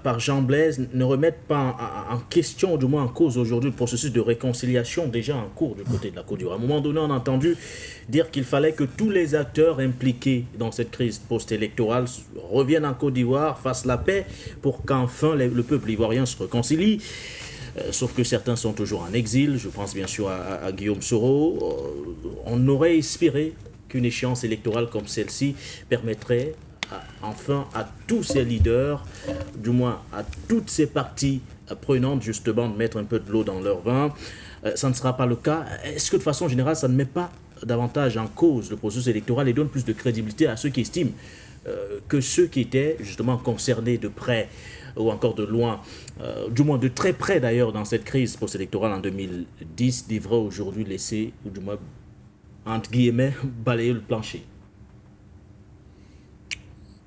par Jean Blaise ne remettent pas en question, du moins en cause aujourd'hui, le processus de réconciliation déjà en cours du côté de la Côte d'Ivoire? À un moment donné, on a entendu dire qu'il fallait que tous les acteurs impliqués dans cette crise post-électorale reviennent en Côte d'Ivoire, fassent la paix pour qu'enfin le peuple ivoirien se réconcilie. Sauf que certains sont toujours en exil. Je pense bien sûr à Guillaume Soro. On aurait espéré qu'une échéance électorale comme celle-ci permettrait enfin à tous ces leaders, du moins à toutes ces parties prenantes justement, de mettre un peu de l'eau dans leur vin. Ça ne sera pas le cas. Est-ce que de façon générale, ça ne met pas davantage en cause le processus électoral et donne plus de crédibilité à ceux qui estiment que ceux qui étaient justement concernés de près ou encore de loin, du moins de très près d'ailleurs dans cette crise post-électorale en 2010, devraient aujourd'hui laisser, ou du moins, entre guillemets, balayer le plancher?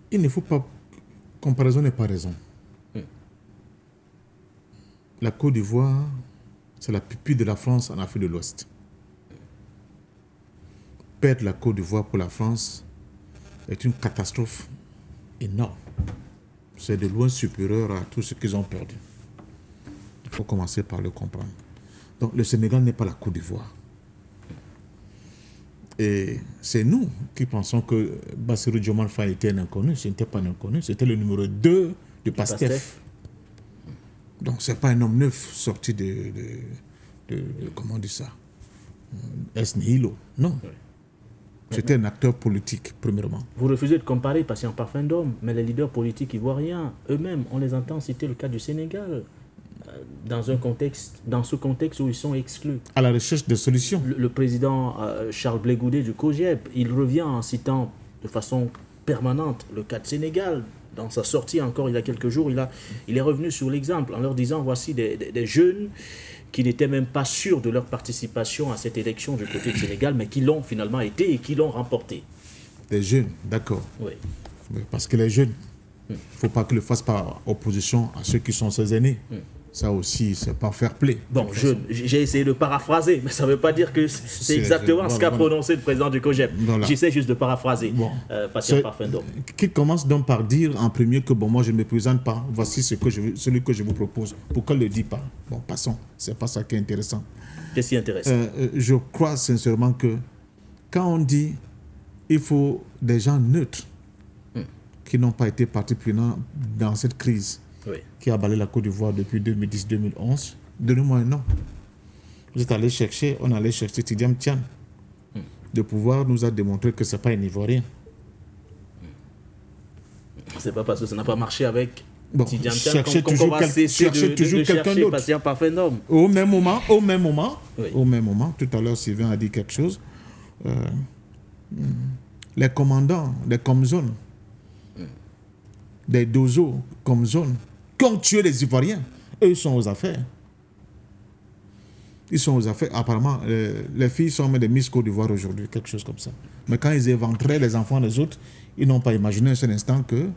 Il ne faut pas comparaison n'est pas raison. La Côte d'Ivoire, c'est la pupille de la France en Afrique de l'Ouest. Perdre la Côte d'Ivoire pour la France est une catastrophe énorme. C'est de loin supérieur à tout ce qu'ils ont perdu. Il faut commencer par le comprendre. Donc le Sénégal n'est pas la Côte d'Ivoire. Et c'est nous qui pensons que Bassirou Diomaye Faye était un inconnu. Ce n'était pas un inconnu, c'était le numéro 2 de PASTEF. Donc ce n'est pas un homme neuf sorti de comment on dit ça, Esnihilo. Non. Oui. C'était un acteur politique, premièrement. Vous refusez de comparer Patient Parfum d'Homme, mais les leaders politiques ivoiriens, eux-mêmes, on les entend citer le cas du Sénégal, dans ce contexte où ils sont exclus. À la recherche de solutions. Le président Charles Blé Goudé du COGEP, il revient en citant de façon permanente le cas de Sénégal. Dans sa sortie encore il y a quelques jours, il est revenu sur l'exemple en leur disant voici des jeunes qui n'étaient même pas sûrs de leur participation à cette élection du côté du Sénégal, mais qui l'ont finalement été et qui l'ont remporté. Des jeunes, d'accord. Oui. Parce que les jeunes, il ne faut pas qu'ils le fassent par opposition à ceux qui sont ses aînés. Ça aussi, c'est pas fair play. Bon, j'ai essayé de paraphraser, mais ça ne veut pas dire que c'est exactement ce qu'a prononcé le président du COGEP. Voilà. J'essaie juste de paraphraser. Bon. Patient Parfum d'Homme. Qui commence donc par dire en premier que bon, moi je ne me présente pas, voici celui que je vous propose. Pourquoi ne le dit pas? Bon, passons, c'est pas ça qui est intéressant. Qu'est-ce qui est intéressant? Je crois sincèrement que quand on dit il faut des gens neutres qui n'ont pas été partie prenante dans cette crise, oui, qui a balayé la Côte d'Ivoire depuis 2010-2011, donnez-moi un nom. Vous êtes allé chercher, on allait chercher Tidiane Tian. De pouvoir nous a démontré que ce n'est pas un Ivoirien. C'est pas parce que ça n'a pas marché avec Bon, cherchez toujours quelqu'un d'autre. Patient parfait homme. Au même moment, Oui. tout à l'heure, Sylvain a dit quelque chose. Les commandants des Comzones, des Dozo Comzones, qui ont tué les Ivoiriens, eux, ils sont aux affaires. Ils sont aux affaires. Apparemment, les filles sont des Miss Côte d'Ivoire aujourd'hui, quelque chose comme ça. Mais quand ils éventraient les enfants des autres, ils n'ont pas imaginé un seul instant que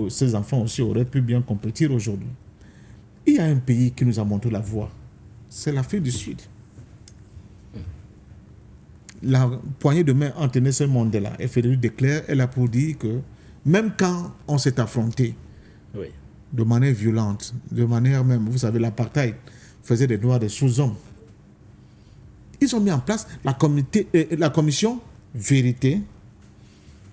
ces enfants aussi auraient pu bien compétir aujourd'hui. Il y a un pays qui nous a montré la voie. C'est l'Afrique du Sud. La poignée de main entre Nelson Mandela et Frédéric de Klerk est là pour dire que même quand on s'est affronté Oui. de manière violente, de manière même, vous savez, l'apartheid faisait des Noirs des sous-hommes. Ils ont mis en place la commission vérité,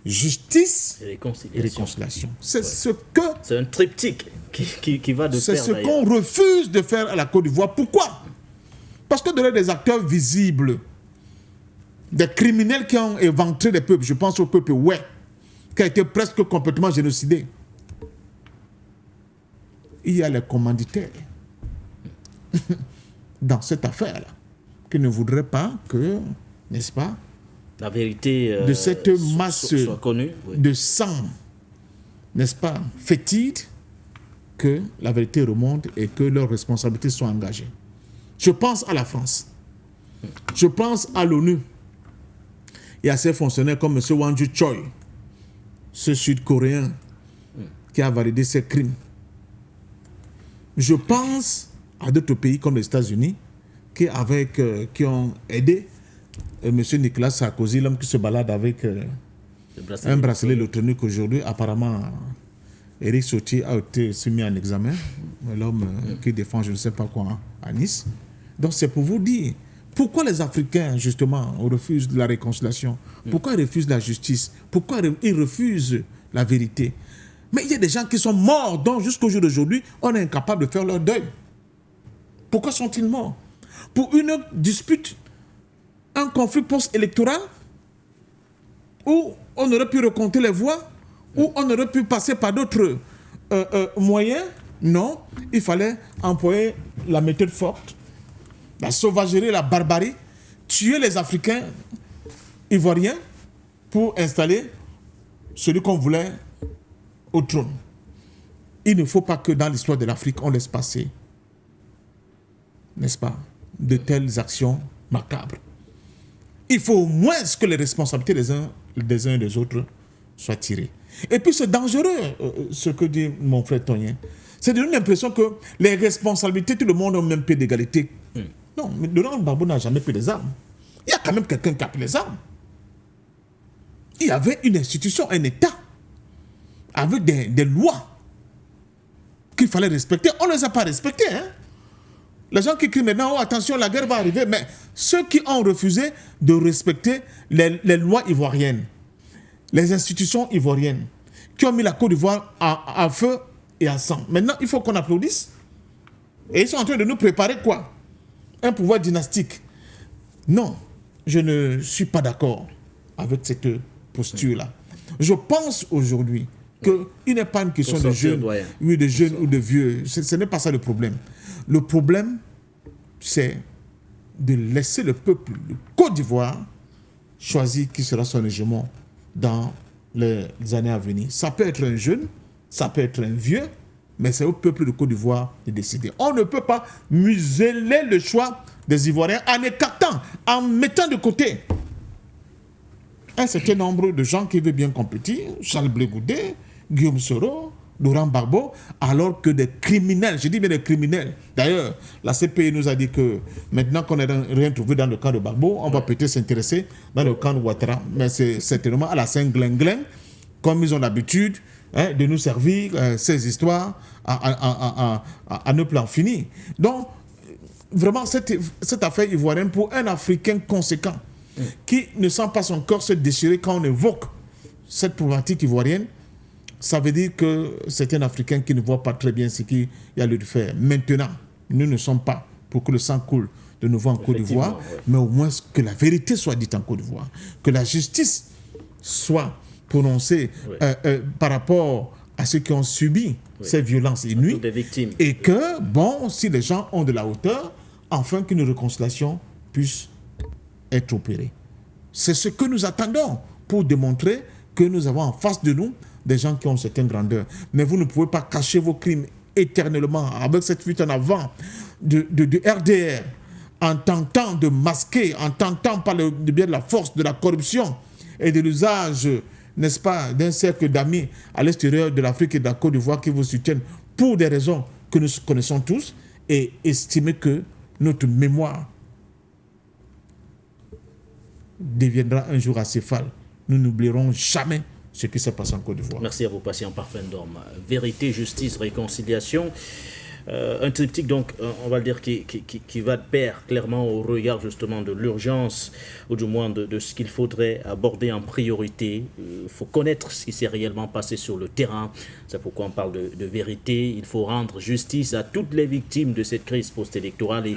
justice et réconciliation. C'est c'est un triptyque qui va de pair. C'est ce qu'on refuse de faire à la Côte d'Ivoire. Pourquoi? Parce que derrière des acteurs visibles, des criminels qui ont éventré des peuples, je pense au peuple qui a été presque complètement génocidé. Il y a les commanditaires dans cette affaire-là qui ne voudraient pas que, n'est-ce pas, la vérité de cette masse soit connue, oui. de sang, n'est-ce pas, fétide, que la vérité remonte et que leurs responsabilités soient engagées. Je pense à la France. Je pense à l'ONU. Il y a ces fonctionnaires comme M. Wang Choi, ce Sud-Coréen qui a validé ces crimes. Je pense à d'autres pays comme les États-Unis qui ont aidé M. Nicolas Sarkozy, l'homme qui se balade avec un bracelet électronique aujourd'hui. Apparemment, Éric Sautier a été soumis en examen, l'homme qui défend je ne sais pas quoi à Nice. Donc c'est pour vous dire pourquoi les Africains, justement, refusent la réconciliation, pourquoi ils refusent la justice, pourquoi ils refusent la vérité. Mais il y a des gens qui sont morts, dont jusqu'au jour d'aujourd'hui, on est incapable de faire leur deuil. Pourquoi sont-ils morts? Pour une dispute, un conflit post-électoral, où on aurait pu recompter les voix, où on aurait pu passer par d'autres moyens. Non, il fallait employer la méthode forte, la sauvagerie, la barbarie, tuer les Africains ivoiriens pour installer celui qu'on voulait au trône. Il ne faut pas que dans l'histoire de l'Afrique, on laisse passer, n'est-ce pas, de telles actions macabres. Il faut au moins que les responsabilités des uns et des autres soient tirées. Et puis c'est dangereux, ce que dit mon frère Tonien. C'est de donner l'impression que les responsabilités, tout le monde a le même pied d'égalité. Non, mais Laurent Gbagbo n'a jamais pris les armes. Il y a quand même quelqu'un qui a pris les armes. Il y avait une institution, un État, avec des lois qu'il fallait respecter. On ne les a pas respectées. Hein? Les gens qui crient maintenant, oh attention, la guerre va arriver. Mais ceux qui ont refusé de respecter les lois ivoiriennes, les institutions ivoiriennes, qui ont mis la Côte d'Ivoire à feu et à sang. Maintenant, il faut qu'on applaudisse. Et ils sont en train de nous préparer quoi? Un pouvoir dynastique. Non, je ne suis pas d'accord avec cette posture-là. Je pense aujourd'hui qu'il n'est pas une question de jeunes, oui, de jeunes ou de vieux. Ce n'est pas ça le problème. Le problème, c'est de laisser le peuple de Côte d'Ivoire choisir qui sera son hégémon dans les années à venir. Ça peut être un jeune, ça peut être un vieux, mais c'est au peuple de Côte d'Ivoire de décider. On ne peut pas museler le choix des Ivoiriens en écartant, en mettant de côté un certain nombre de gens qui veulent bien compétir, Charles Blé Goudé, Guillaume Soro, Laurent Gbagbo, alors que des criminels, je dis bien des criminels. D'ailleurs, la CPI nous a dit que maintenant qu'on n'a rien trouvé dans le camp de Gbagbo, on va peut-être s'intéresser dans le camp de Ouattara. Mais c'est certainement à la Saint-Glinglin, comme ils ont l'habitude de nous servir ces histoires à ne plus en finir. Donc, vraiment, cette affaire ivoirienne, pour un Africain conséquent, qui ne sent pas son corps se déchirer quand on évoque cette problématique ivoirienne, ça veut dire que c'est un Africain qui ne voit pas très bien ce qu'il y a lieu de faire. Maintenant, nous ne sommes pas pour que le sang coule de nouveau en Côte d'Ivoire, mais au moins que la vérité soit dite en Côte d'Ivoire, que la justice soit prononcée par rapport à ceux qui ont subi ces violences inouïes. Des victimes. Et que, bon, si les gens ont de la hauteur, enfin qu'une réconciliation puisse être opérée. C'est ce que nous attendons pour démontrer que nous avons en face de nous des gens qui ont une certaine grandeur. Mais vous ne pouvez pas cacher vos crimes éternellement avec cette fuite en avant de RDR, en tentant de masquer, en tentant par le biais de la force, de la corruption et de l'usage, n'est-ce pas, d'un cercle d'amis à l'extérieur de l'Afrique et de la Côte d'Ivoire qui vous soutiennent pour des raisons que nous connaissons tous, et estimer que notre mémoire deviendra un jour acéphale. Nous n'oublierons jamais ce qui s'est passé en Côte d'Ivoire. Merci à vous, patient parfum d'homme. Vérité, justice, réconciliation. Un triptyque, donc, on va le dire, qui va de pair clairement au regard justement de l'urgence, ou du moins de ce qu'il faudrait aborder en priorité. Il faut connaître ce qui s'est réellement passé sur le terrain. C'est pourquoi on parle de vérité. Il faut rendre justice à toutes les victimes de cette crise post-électorale.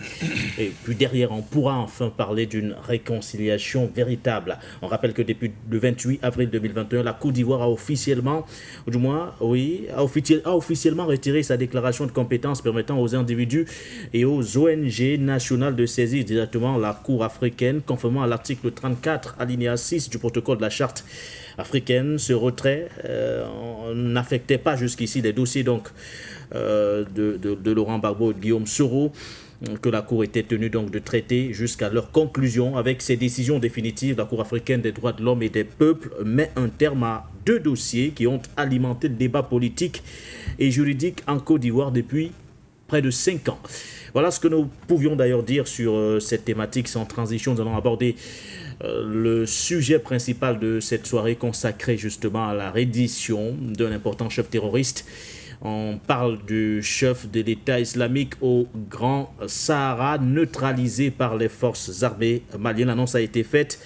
Et puis derrière, on pourra enfin parler d'une réconciliation véritable. On rappelle que depuis le 28 avril 2021, la Côte d'Ivoire a officiellement, ou du moins, a officiellement retiré sa déclaration de compétence permettant aux individus et aux ONG nationales de saisir directement la Cour africaine, conformément à l'article 34, alinéa 6 du protocole de la Charte africaine. Ce retrait n'affectait pas jusqu'ici les dossiers donc, de Laurent Gbagbo et de Guillaume Soro, que la Cour était tenue donc de traiter jusqu'à leur conclusion. Avec ces décisions définitives, la Cour africaine des droits de l'homme et des peuples met un terme à 2 dossiers qui ont alimenté le débat politique et juridique en Côte d'Ivoire depuis près de 5 ans. Voilà ce que nous pouvions d'ailleurs dire sur cette thématique. Sans transition, nous allons aborder le sujet principal de cette soirée consacrée justement à la reddition d'un important chef terroriste. On parle du chef de l'État islamique au Grand Sahara, neutralisé par les forces armées maliennes. L'annonce a été faite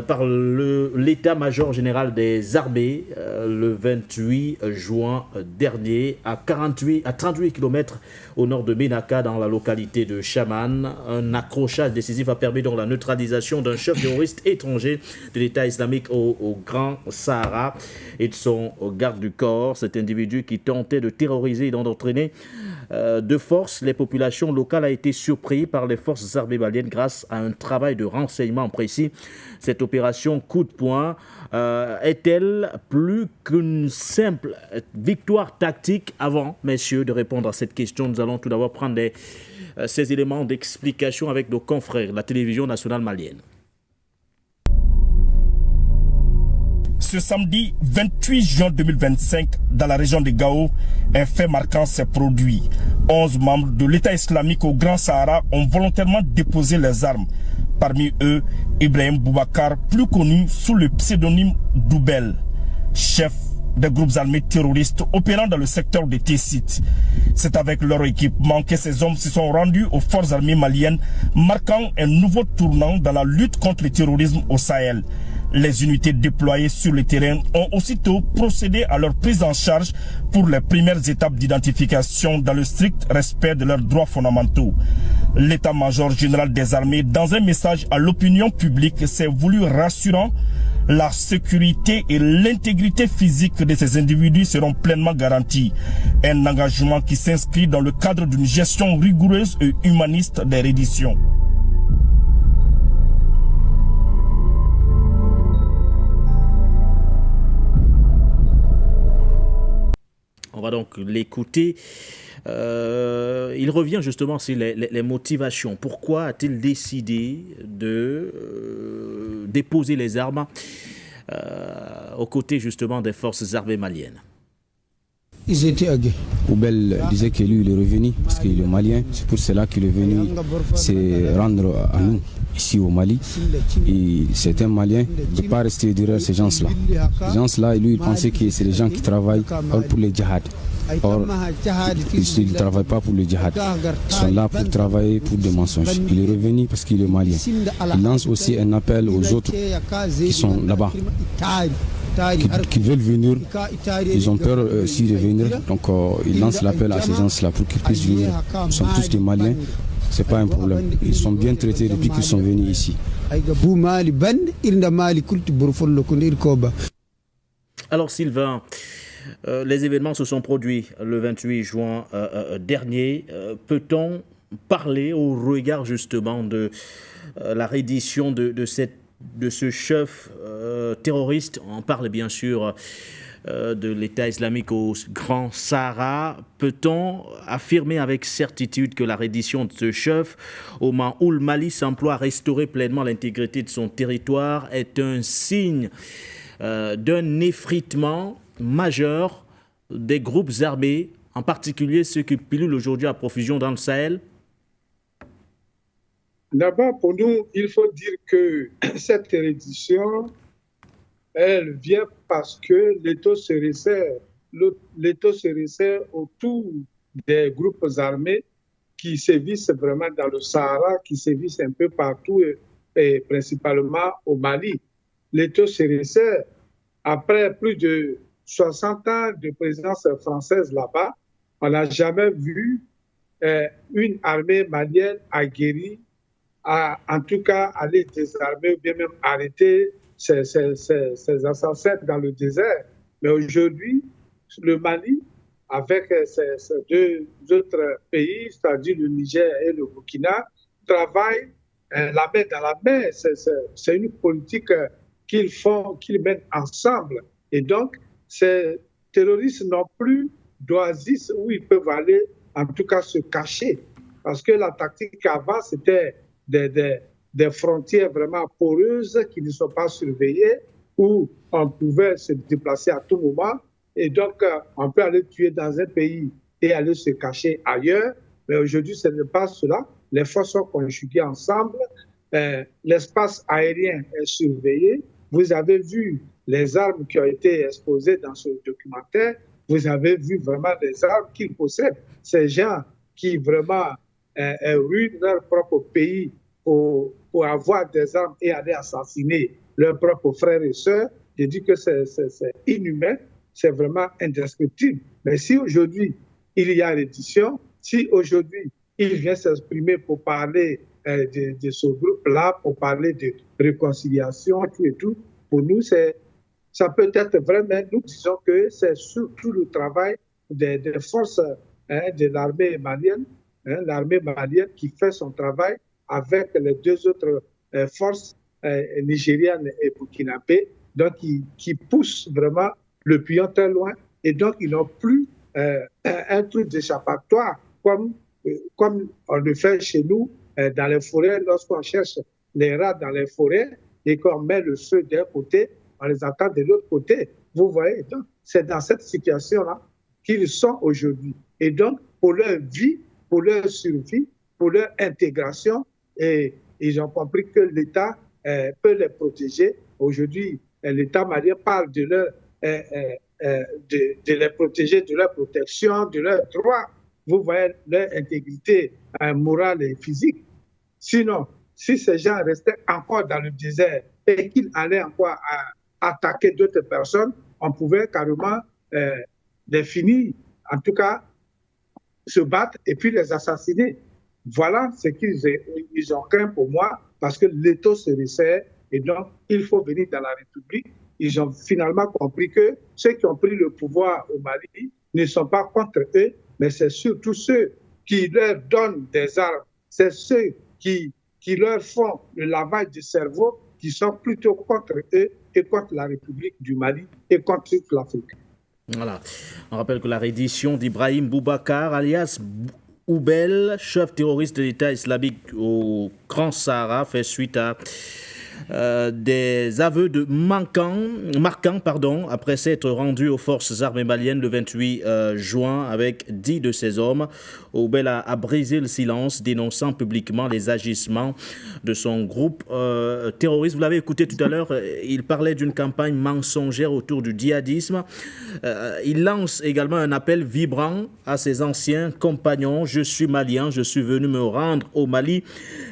par l'état-major général des armées le 28 juin dernier à 38 km au nord de Ménaka, dans la localité de Chaman. Un accrochage décisif a permis donc la neutralisation d'un chef terroriste étranger de l'État islamique au Grand Sahara et de son garde du corps. Cet individu qui tentait de terroriser et d'entraîner de force les populations locales a été surpris par les forces armées maliennes grâce à un travail de renseignement précis. Cette opération coup de poing est-elle plus qu'une simple victoire tactique? Avant, messieurs, de répondre à cette question, nous allons tout d'abord prendre ces éléments d'explication avec nos confrères de la télévision nationale malienne. Ce samedi 28 juin 2025, dans la région de Gao, un fait marquant s'est produit. 11 membres de l'État islamique au Grand Sahara ont volontairement déposé les armes. Parmi eux, Ibrahim Boubacar, plus connu sous le pseudonyme Doubel, chef des groupes armés terroristes opérant dans le secteur de Tessit. C'est avec leur équipement que ces hommes se sont rendus aux forces armées maliennes, marquant un nouveau tournant dans la lutte contre le terrorisme au Sahel. Les unités déployées sur le terrain ont aussitôt procédé à leur prise en charge pour les premières étapes d'identification dans le strict respect de leurs droits fondamentaux. L'état-major général des armées, dans un message à l'opinion publique, s'est voulu rassurant. La sécurité et l'intégrité physique de ces individus seront pleinement garanties. Un engagement qui s'inscrit dans le cadre d'une gestion rigoureuse et humaniste des redditions. On va donc l'écouter. Il revient justement sur les motivations. Pourquoi a-t-il décidé de déposer les armes aux côtés justement des forces armées maliennes? Ils étaient à Gué. Oubel disait que lui il est revenu parce qu'il est malien. C'est pour cela qu'il est venu se rendre à nous ici au Mali. Et c'est un malien. Il ne peut pas rester derrière ces gens-là. Ces gens-là, lui il pensait que c'est les gens qui travaillent pour les djihad. Or, ils ne travaillent pas pour le djihad. Ils sont là pour travailler pour des mensonges. Il est revenu parce qu'il est malien. Il lance aussi un appel aux autres qui sont là-bas, qui veulent venir. Ils ont peur aussi de venir. Donc, il lance l'appel à ces gens-là pour qu'ils puissent venir. Ils sont tous des Maliens. Ce n'est pas un problème. Ils sont bien traités depuis qu'ils sont venus ici. Alors, Sylvain, Les événements se sont produits le 28 juin dernier. Peut-on parler au regard justement de la reddition de ce chef terroriste? On parle bien sûr de l'État islamique au Grand Sahara. Peut-on affirmer avec certitude que la reddition de ce chef, au moment où le Mali s'emploie à restaurer pleinement l'intégrité de son territoire, est un signe d'un effritement majeur des groupes armés, en particulier ceux qui pilulent aujourd'hui à profusion dans le Sahel? D'abord, pour nous, il faut dire que cette reddition, elle vient parce que l'État se resserre autour des groupes armés qui sévissent vraiment dans le Sahara, qui sévissent un peu partout et principalement au Mali. L'État se resserre. Après plus de 60 ans de présence française là-bas, on n'a jamais vu une armée malienne aguerrie, en tout cas aller désarmer ou bien même arrêter ces assassins dans le désert. Mais aujourd'hui, le Mali, avec ces deux autres pays, c'est-à-dire le Niger et le Burkina, travaillent la main dans la main. C'est une politique qu'ils mènent ensemble. Et donc, ces terroristes n'ont plus d'oasis où ils peuvent aller, en tout cas, se cacher. Parce que la tactique avant, c'était des frontières vraiment poreuses qui ne sont pas surveillées, où on pouvait se déplacer à tout moment. Et donc, on peut aller tuer dans un pays et aller se cacher ailleurs. Mais aujourd'hui, ce n'est pas cela. Les forces sont conjuguées ensemble. L'espace aérien est surveillé. Vous avez vu les armes qui ont été exposées dans ce documentaire. Vous avez vu vraiment les armes qu'ils possèdent. Ces gens qui vraiment ruinent leur propre pays pour avoir des armes et aller assassiner leurs propres frères et sœurs. Je dis que c'est inhumain, c'est vraiment indescriptible. Mais si aujourd'hui, il y a reddition, si aujourd'hui, il vient s'exprimer pour parler de ce groupe-là, pour parler de réconciliation, tout et tout, pour nous, ça peut être vraiment, nous disons que c'est surtout le travail des forces de l'armée malienne, l'armée malienne qui fait son travail avec les deux autres forces nigériennes et burkinabées, donc qui poussent vraiment le pion très loin, et donc ils n'ont plus un truc d'échappatoire comme on le fait chez nous dans les forêts, lorsqu'on cherche les rats dans les forêts et qu'on met le feu d'un côté, on les attend de l'autre côté. Vous voyez, donc c'est dans cette situation-là qu'ils sont aujourd'hui. Et donc, pour leur vie, pour leur survie, pour leur intégration, et ils ont compris que l'État peut les protéger. Aujourd'hui, l'État malien parle de les protéger, de leur protection, de leurs droits. Vous voyez leur intégrité morale et physique. Sinon, si ces gens restaient encore dans le désert et qu'ils allaient encore attaquer d'autres personnes, on pouvait carrément les finir, en tout cas, se battre et puis les assassiner. Voilà ce qu'ils ont craint pour moi, parce que l'État se resserre et donc il faut venir dans la République. Ils ont finalement compris que ceux qui ont pris le pouvoir au Mali ne sont pas contre eux, mais c'est surtout ceux qui leur donnent des armes, c'est ceux qui leur font le lavage du cerveau, qui sont plutôt contre eux et contre la République du Mali et contre toute l'Afrique. Voilà. On rappelle que la reddition d'Ibrahim Boubacar, alias Oubel, chef terroriste de l'État islamique au Grand Sahara, fait suite à des aveux marquants, après s'être rendu aux forces armées maliennes le 28 juin avec 10 de ses hommes. Oubel a brisé le silence, dénonçant publiquement les agissements de son groupe terroriste. Vous l'avez écouté tout à l'heure, il parlait d'une campagne mensongère autour du djihadisme. Il lance également un appel vibrant à ses anciens compagnons. Je suis malien, je suis venu me rendre au Mali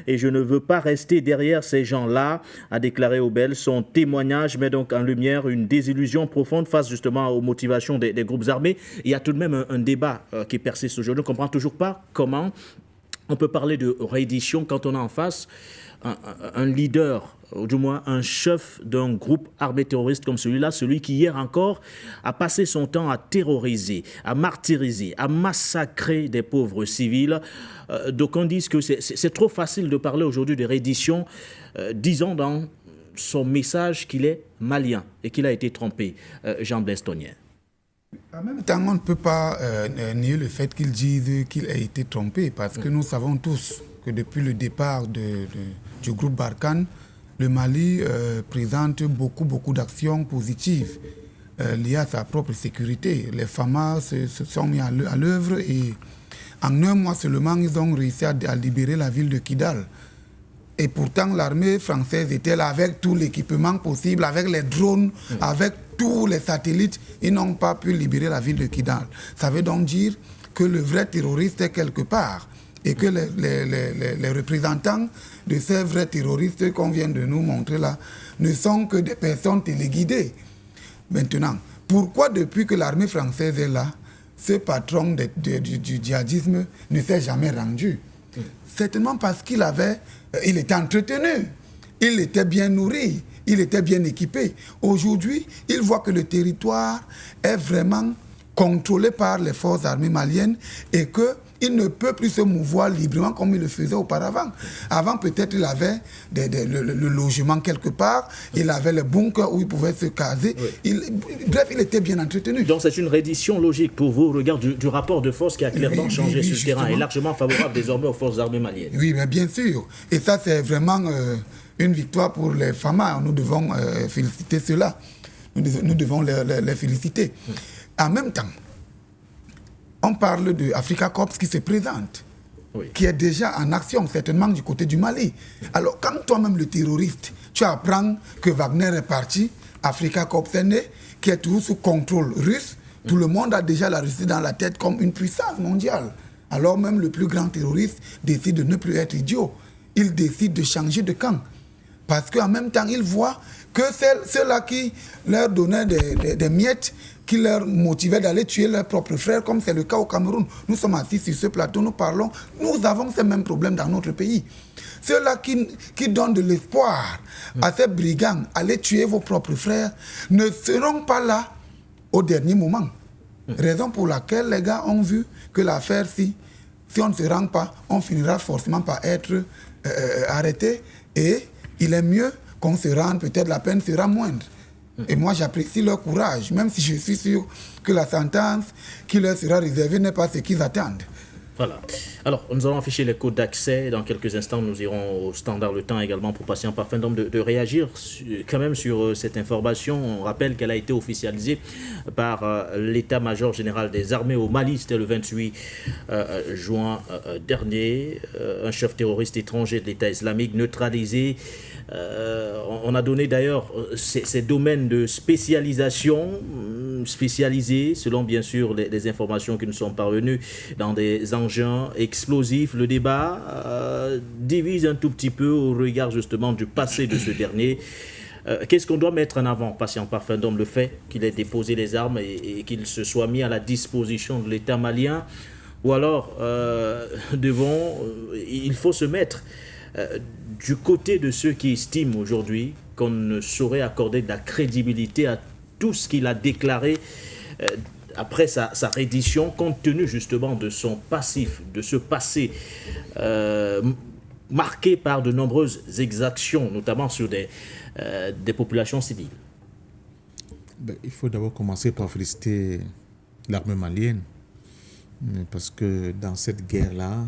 et je ne veux pas rester derrière ces gens-là, a déclaré Oubel. Son témoignage met donc en lumière une désillusion profonde face justement aux motivations des groupes armés. Il y a tout de même un débat qui persiste aujourd'hui. On ne comprend toujours pas comment on peut parler de réédition quand on a en face un leader, ou du moins un chef d'un groupe armé terroriste comme celui-là, celui qui hier encore a passé son temps à terroriser, à martyriser, à massacrer des pauvres civils. D'aucuns disent que c'est trop facile de parler aujourd'hui de réédition, disons dans son message qu'il est malien et qu'il a été trompé. Jean-Blaise Tonien. En même temps, on ne peut pas nier le fait qu'il dise qu'il a été trompé, parce que nous savons tous que depuis le départ du groupe Barkhane, le Mali présente beaucoup d'actions positives liées à sa propre sécurité. Les FAMA se sont mis à l'œuvre et en un mois seulement, ils ont réussi à libérer la ville de Kidal. Et pourtant, l'armée française était là avec tout l'équipement possible, avec les drones, avec tous les satellites. Ils n'ont pas pu libérer la ville de Kidal. Ça veut donc dire que le vrai terroriste est quelque part. Et que les représentants de ces vrais terroristes qu'on vient de nous montrer là ne sont que des personnes téléguidées. Maintenant, pourquoi depuis que l'armée française est là, ce patron du djihadisme ne s'est jamais rendu? Certainement parce qu'il était entretenu, il était bien nourri, il était bien équipé. Aujourd'hui, il voit que le territoire est vraiment contrôlé par les forces armées maliennes et qu'il ne peut plus se mouvoir librement comme il le faisait auparavant. Avant, peut-être, il avait le logement quelque part, il avait le bunker où il pouvait se caser. Oui. Bref, il était bien entretenu. Donc c'est une reddition logique pour vous au regard du rapport de force qui a clairement changé sur le terrain et largement favorable désormais aux forces armées maliennes. Oui, mais bien sûr. Et ça, c'est vraiment une victoire pour les FAMA. Nous devons féliciter ceux-là. Nous devons les féliciter. En même temps, on parle de Africa Corps qui se présente, oui, qui est déjà en action, certainement du côté du Mali. Alors, quand toi-même, le terroriste, tu apprends que Wagner est parti, Africa Corps est né, qui est toujours sous contrôle russe, tout le monde a déjà la Russie dans la tête comme une puissance mondiale. Alors même le plus grand terroriste décide de ne plus être idiot. Il décide de changer de camp. Parce qu'en même temps, il voit que ceux-là qui leur donnaient des miettes, qui leur motivaient d'aller tuer leurs propres frères, comme c'est le cas au Cameroun. Nous sommes assis sur ce plateau, nous parlons, nous avons ces mêmes problèmes dans notre pays. Ceux-là qui donnent de l'espoir à ces brigands, allez tuer vos propres frères, ne seront pas là au dernier moment. Raison pour laquelle les gars ont vu que l'affaire, si on ne se rend pas, on finira forcément par être arrêté, et il est mieux qu'on se rende, peut-être la peine sera moindre. Et moi, j'apprécie leur courage, même si je suis sûr que la sentence qui leur sera réservée n'est pas ce qu'ils attendent. Voilà. Alors, nous allons afficher les codes d'accès. Dans quelques instants, nous irons au standard Le Temps également pour passer en parfum d'homme de réagir quand même sur cette information. On rappelle qu'elle a été officialisée par l'état-major général des armées au Mali. C'était le 28 juin dernier. Un chef terroriste étranger de l'État islamique neutralisé. On a donné d'ailleurs ces domaines de spécialisation spécialisés, selon bien sûr les informations qui nous sont parvenues, dans des engins explosifs. Le débat divise un tout petit peu au regard justement du passé de ce dernier. Qu'est-ce qu'on doit mettre en avant, patient parfum d'homme? Le fait qu'il ait déposé les armes et qu'il se soit mis à la disposition de l'État malien, ou alors il faut se mettre du côté de ceux qui estiment aujourd'hui qu'on ne saurait accorder de la crédibilité à tout ce qu'il a déclaré après sa reddition, compte tenu justement de son passif, de ce passé marqué par de nombreuses exactions, notamment sur des populations civiles. Il faut d'abord commencer par féliciter l'armée malienne, parce que dans cette guerre-là,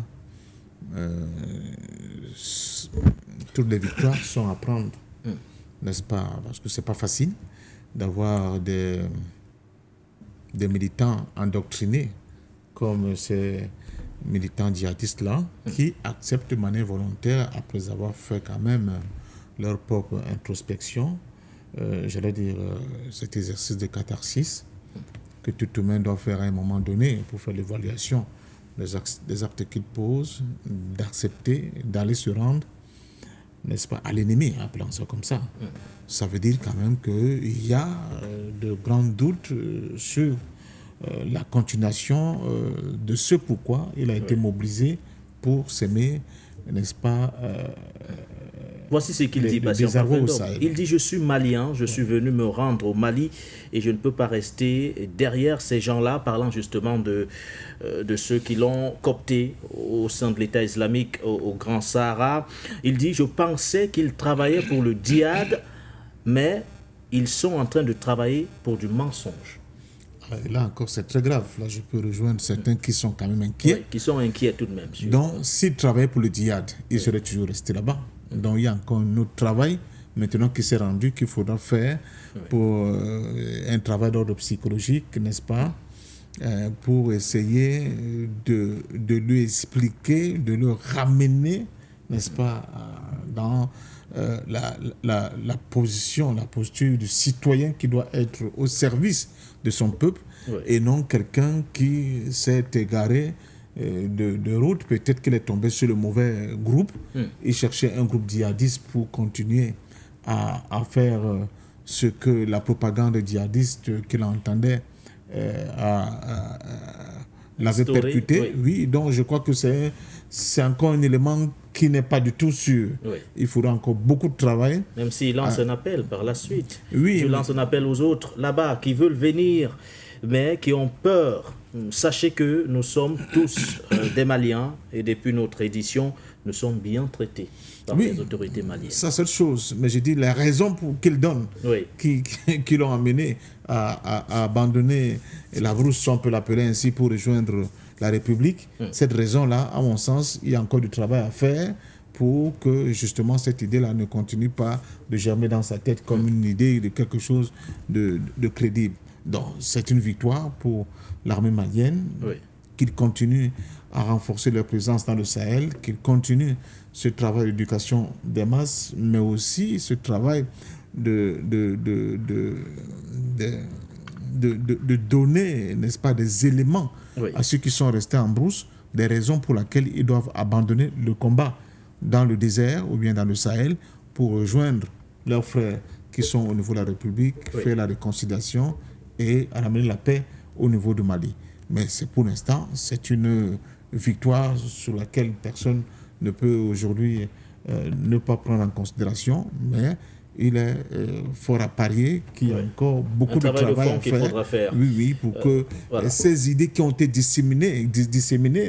toutes les victoires sont à prendre, n'est-ce pas? Parce que c'est pas facile d'avoir des militants endoctrinés comme ces militants djihadistes-là qui acceptent de manière volontaire, après avoir fait quand même leur propre introspection, j'allais dire cet exercice de catharsis que tout humain doit faire à un moment donné pour faire l'évaluation des actes qu'il pose, d'accepter, d'aller se rendre, n'est-ce pas, à l'ennemi, appelons ça comme ça. Ça veut dire quand même qu'il y a de grands doutes sur la continuation de ce pourquoi il a été mobilisé pour s'aimer, n'est-ce pas, voici ce qu'il dit, patient. Il dit, je suis malien, je suis venu me rendre au Mali et je ne peux pas rester derrière ces gens-là, parlant justement de ceux qui l'ont coopté au sein de l'État islamique au Grand Sahara. Il dit, je pensais qu'ils travaillaient pour le djihad, mais ils sont en train de travailler pour du mensonge. Là encore, c'est très grave. Là, je peux rejoindre certains qui sont quand même inquiets. Oui, qui sont inquiets tout de même. Donc, s'ils travaillaient pour le djihad, ils seraient toujours restés là-bas. Donc, il y a encore un autre travail maintenant qui s'est rendu qu'il faudra faire pour un travail d'ordre psychologique, n'est-ce pas, pour essayer de lui expliquer, de le ramener, n'est-ce pas, dans la posture du citoyen qui doit être au service de son peuple et non quelqu'un qui s'est égaré de route. Peut-être qu'il est tombé sur le mauvais groupe. Il cherchait un groupe djihadiste pour continuer à faire ce que la propagande djihadiste qu'il entendait l'avait percuté. Oui, donc je crois que c'est encore un élément qui n'est pas du tout sûr. Il faudra encore beaucoup de travail. Même s'il lance un appel par la suite. Il lance un appel aux autres là-bas qui veulent venir, mais qui ont peur. Sachez que nous sommes tous des Maliens et depuis notre édition, nous sommes bien traités par les autorités maliennes. Ça, c'est autre chose. Mais j'ai dit les raisons qu'ils donnent, qui l'ont amené à abandonner la brousse, si on peut l'appeler ainsi, pour rejoindre la République. Cette raison-là, à mon sens, il y a encore du travail à faire pour que justement cette idée-là ne continue pas de germer dans sa tête comme une idée de quelque chose de crédible. Donc, c'est une victoire pour l'armée malienne, qu'ils continuent à renforcer leur présence dans le Sahel, qu'ils continuent ce travail d'éducation des masses, mais aussi ce travail de donner, n'est-ce pas, des éléments à ceux qui sont restés en brousse, des raisons pour lesquelles ils doivent abandonner le combat dans le désert ou bien dans le Sahel pour rejoindre leurs frères qui sont au niveau de la République, faire la réconciliation et ramener la paix au niveau du Mali. Mais c'est pour l'instant, c'est une victoire sur laquelle personne ne peut aujourd'hui ne pas prendre en considération, mais il est fort à parier qu'il y a encore beaucoup de travail à faire. Oui, pour que ces idées qui ont été disséminées,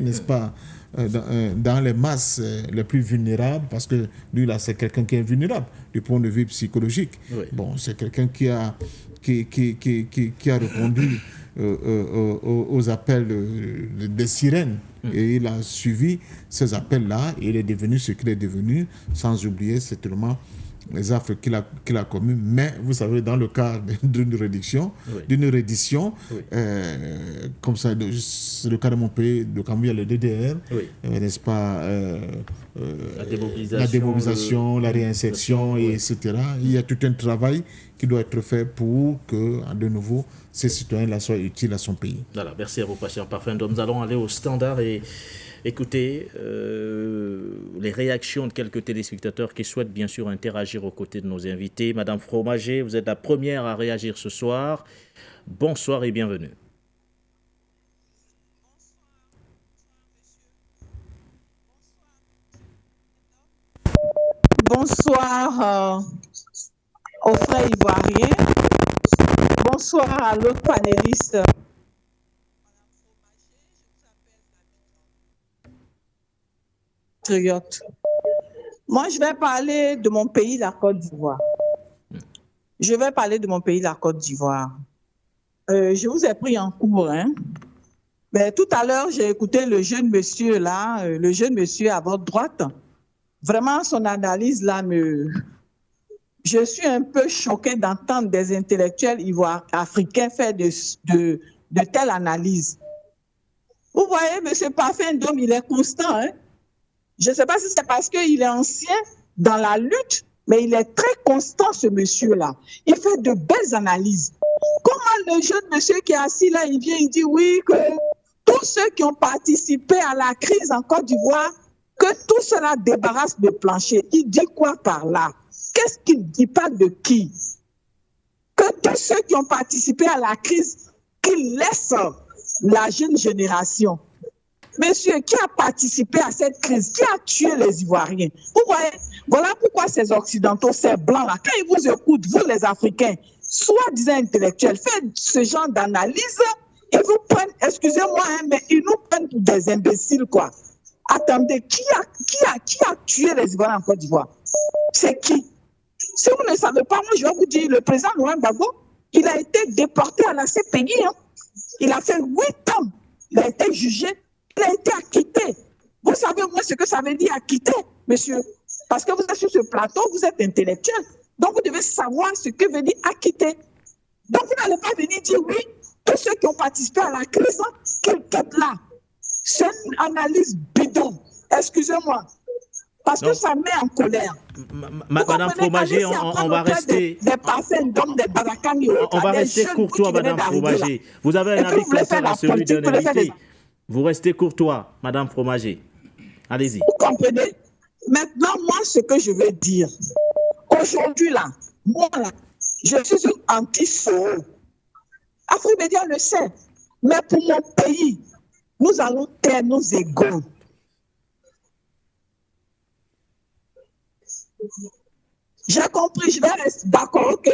n'est-ce pas, dans les masses les plus vulnérables, parce que lui là c'est quelqu'un qui est vulnérable du point de vue psychologique. Bon, c'est quelqu'un qui a répondu aux appels des sirènes et il a suivi ces appels-là et il est devenu ce qu'il est devenu, sans oublier certainement les affres qu'il a commis. Mais vous savez, dans le cas d'une réédition, comme ça, c'est le cas de mon pays, de quand il y a le DDR, n'est-ce pas, la démobilisation, la réinsertion, etc. Il y a tout un travail qui doit être fait pour que, de nouveau, ces citoyens-là soient utiles à son pays. Voilà, merci à vous, patient parfum. Nous allons aller au standard et écoutez les réactions de quelques téléspectateurs qui souhaitent bien sûr interagir aux côtés de nos invités. Madame Fromager, vous êtes la première à réagir ce soir. Bonsoir et bienvenue. Bonsoir aux frères ivoiriens. Bonsoir à l'autre panéliste. Moi, je vais parler de mon pays, la Côte d'Ivoire. Je vous ai pris en cours. Mais tout à l'heure, j'ai écouté le jeune monsieur là, à votre droite. Vraiment, son analyse là Je suis un peu choquée d'entendre des intellectuels africains faire de telles analyses. Vous voyez, M. Parfendom, il est constant. Je ne sais pas si c'est parce qu'il est ancien dans la lutte, mais il est très constant, ce monsieur-là. Il fait de belles analyses. Comment le jeune monsieur qui est assis là, il vient, il dit oui, que tous ceux qui ont participé à la crise en Côte d'Ivoire, que tout cela débarrasse le plancher. Il dit quoi par là? Qu'est-ce qu'il dit? Pas de qui? Que tous ceux qui ont participé à la crise, qu'ils laissent la jeune génération. monsieur, qui a participé à cette crise, qui a tué les Ivoiriens. Vous voyez, voilà pourquoi ces Occidentaux, ces Blancs-là, quand ils vous écoutent, vous les Africains, soi-disant intellectuels, faites ce genre d'analyse, ils vous prennent, excusez-moi, hein, mais ils nous prennent pour des imbéciles, quoi. Attendez, qui a tué les Ivoiriens en Côte d'Ivoire? C'est qui? Si vous ne savez pas, moi je vais vous dire, le président Laurent Gbagbo, il a été déporté à la CPI. Hein. Il a fait 8 ans. Il a été jugé. Il a été acquitté. Vous savez, moi, ce que ça veut dire acquitté, monsieur. Parce que vous êtes sur ce plateau, vous êtes intellectuel. Donc, vous devez savoir ce que veut dire acquitté. Donc, vous n'allez pas venir dire oui, tous ceux qui ont participé à la crise, qu'ils quittent là. C'est une analyse bidon. Excusez-moi. Parce que ça met en colère. Madame Fromager, on va rester. On va rester courtois, Madame Fromager. Vous avez un avis contraire à celui d'un invité. Vous restez courtois, Madame Fromager. Allez-y. Vous comprenez? Maintenant, moi, ce que je veux dire, aujourd'hui, là, moi, là, je suis une anti-Soro. Afrimédia le sait. Mais pour mon pays, nous allons taire nos égaux. J'ai compris, je vais rester d'accord, ok.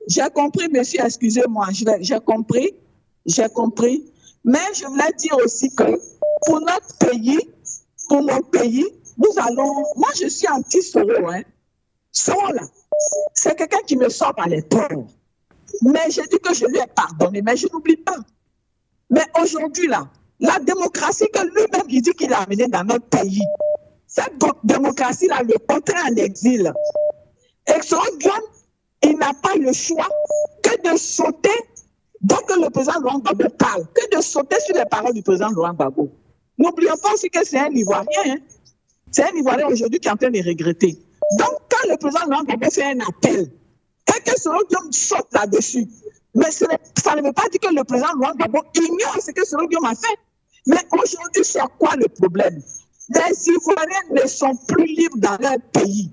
J'ai compris, monsieur, excusez-moi, j'ai compris. Mais je voulais dire aussi que pour notre pays, pour mon pays, nous allons. Moi, je suis anti-Soro, hein. Soro, là, c'est quelqu'un qui me sort par les pores. Mais j'ai dit que je lui ai pardonné, mais je n'oublie pas. Mais aujourd'hui, là, la démocratie que lui-même, il dit qu'il a amenée dans notre pays, cette démocratie-là le contraint en exil. Et Soro Guillaume, il n'a pas le choix que de sauter dès que le président Laurent Gbagbo parle, que de sauter sur les paroles du président Laurent Gbagbo. N'oublions pas aussi que c'est un Ivoirien. Hein. C'est un Ivoirien aujourd'hui qui est en train de regretter. Donc, quand le président Laurent Gbagbo fait un appel, et que Soro Guillaume saute là-dessus, mais ça ne veut pas dire que le président Laurent Gbagbo ignore ce que Soro Guillaume a fait. Mais aujourd'hui, c'est quoi le problème? Les Ivoiriens ne sont plus libres dans leur pays.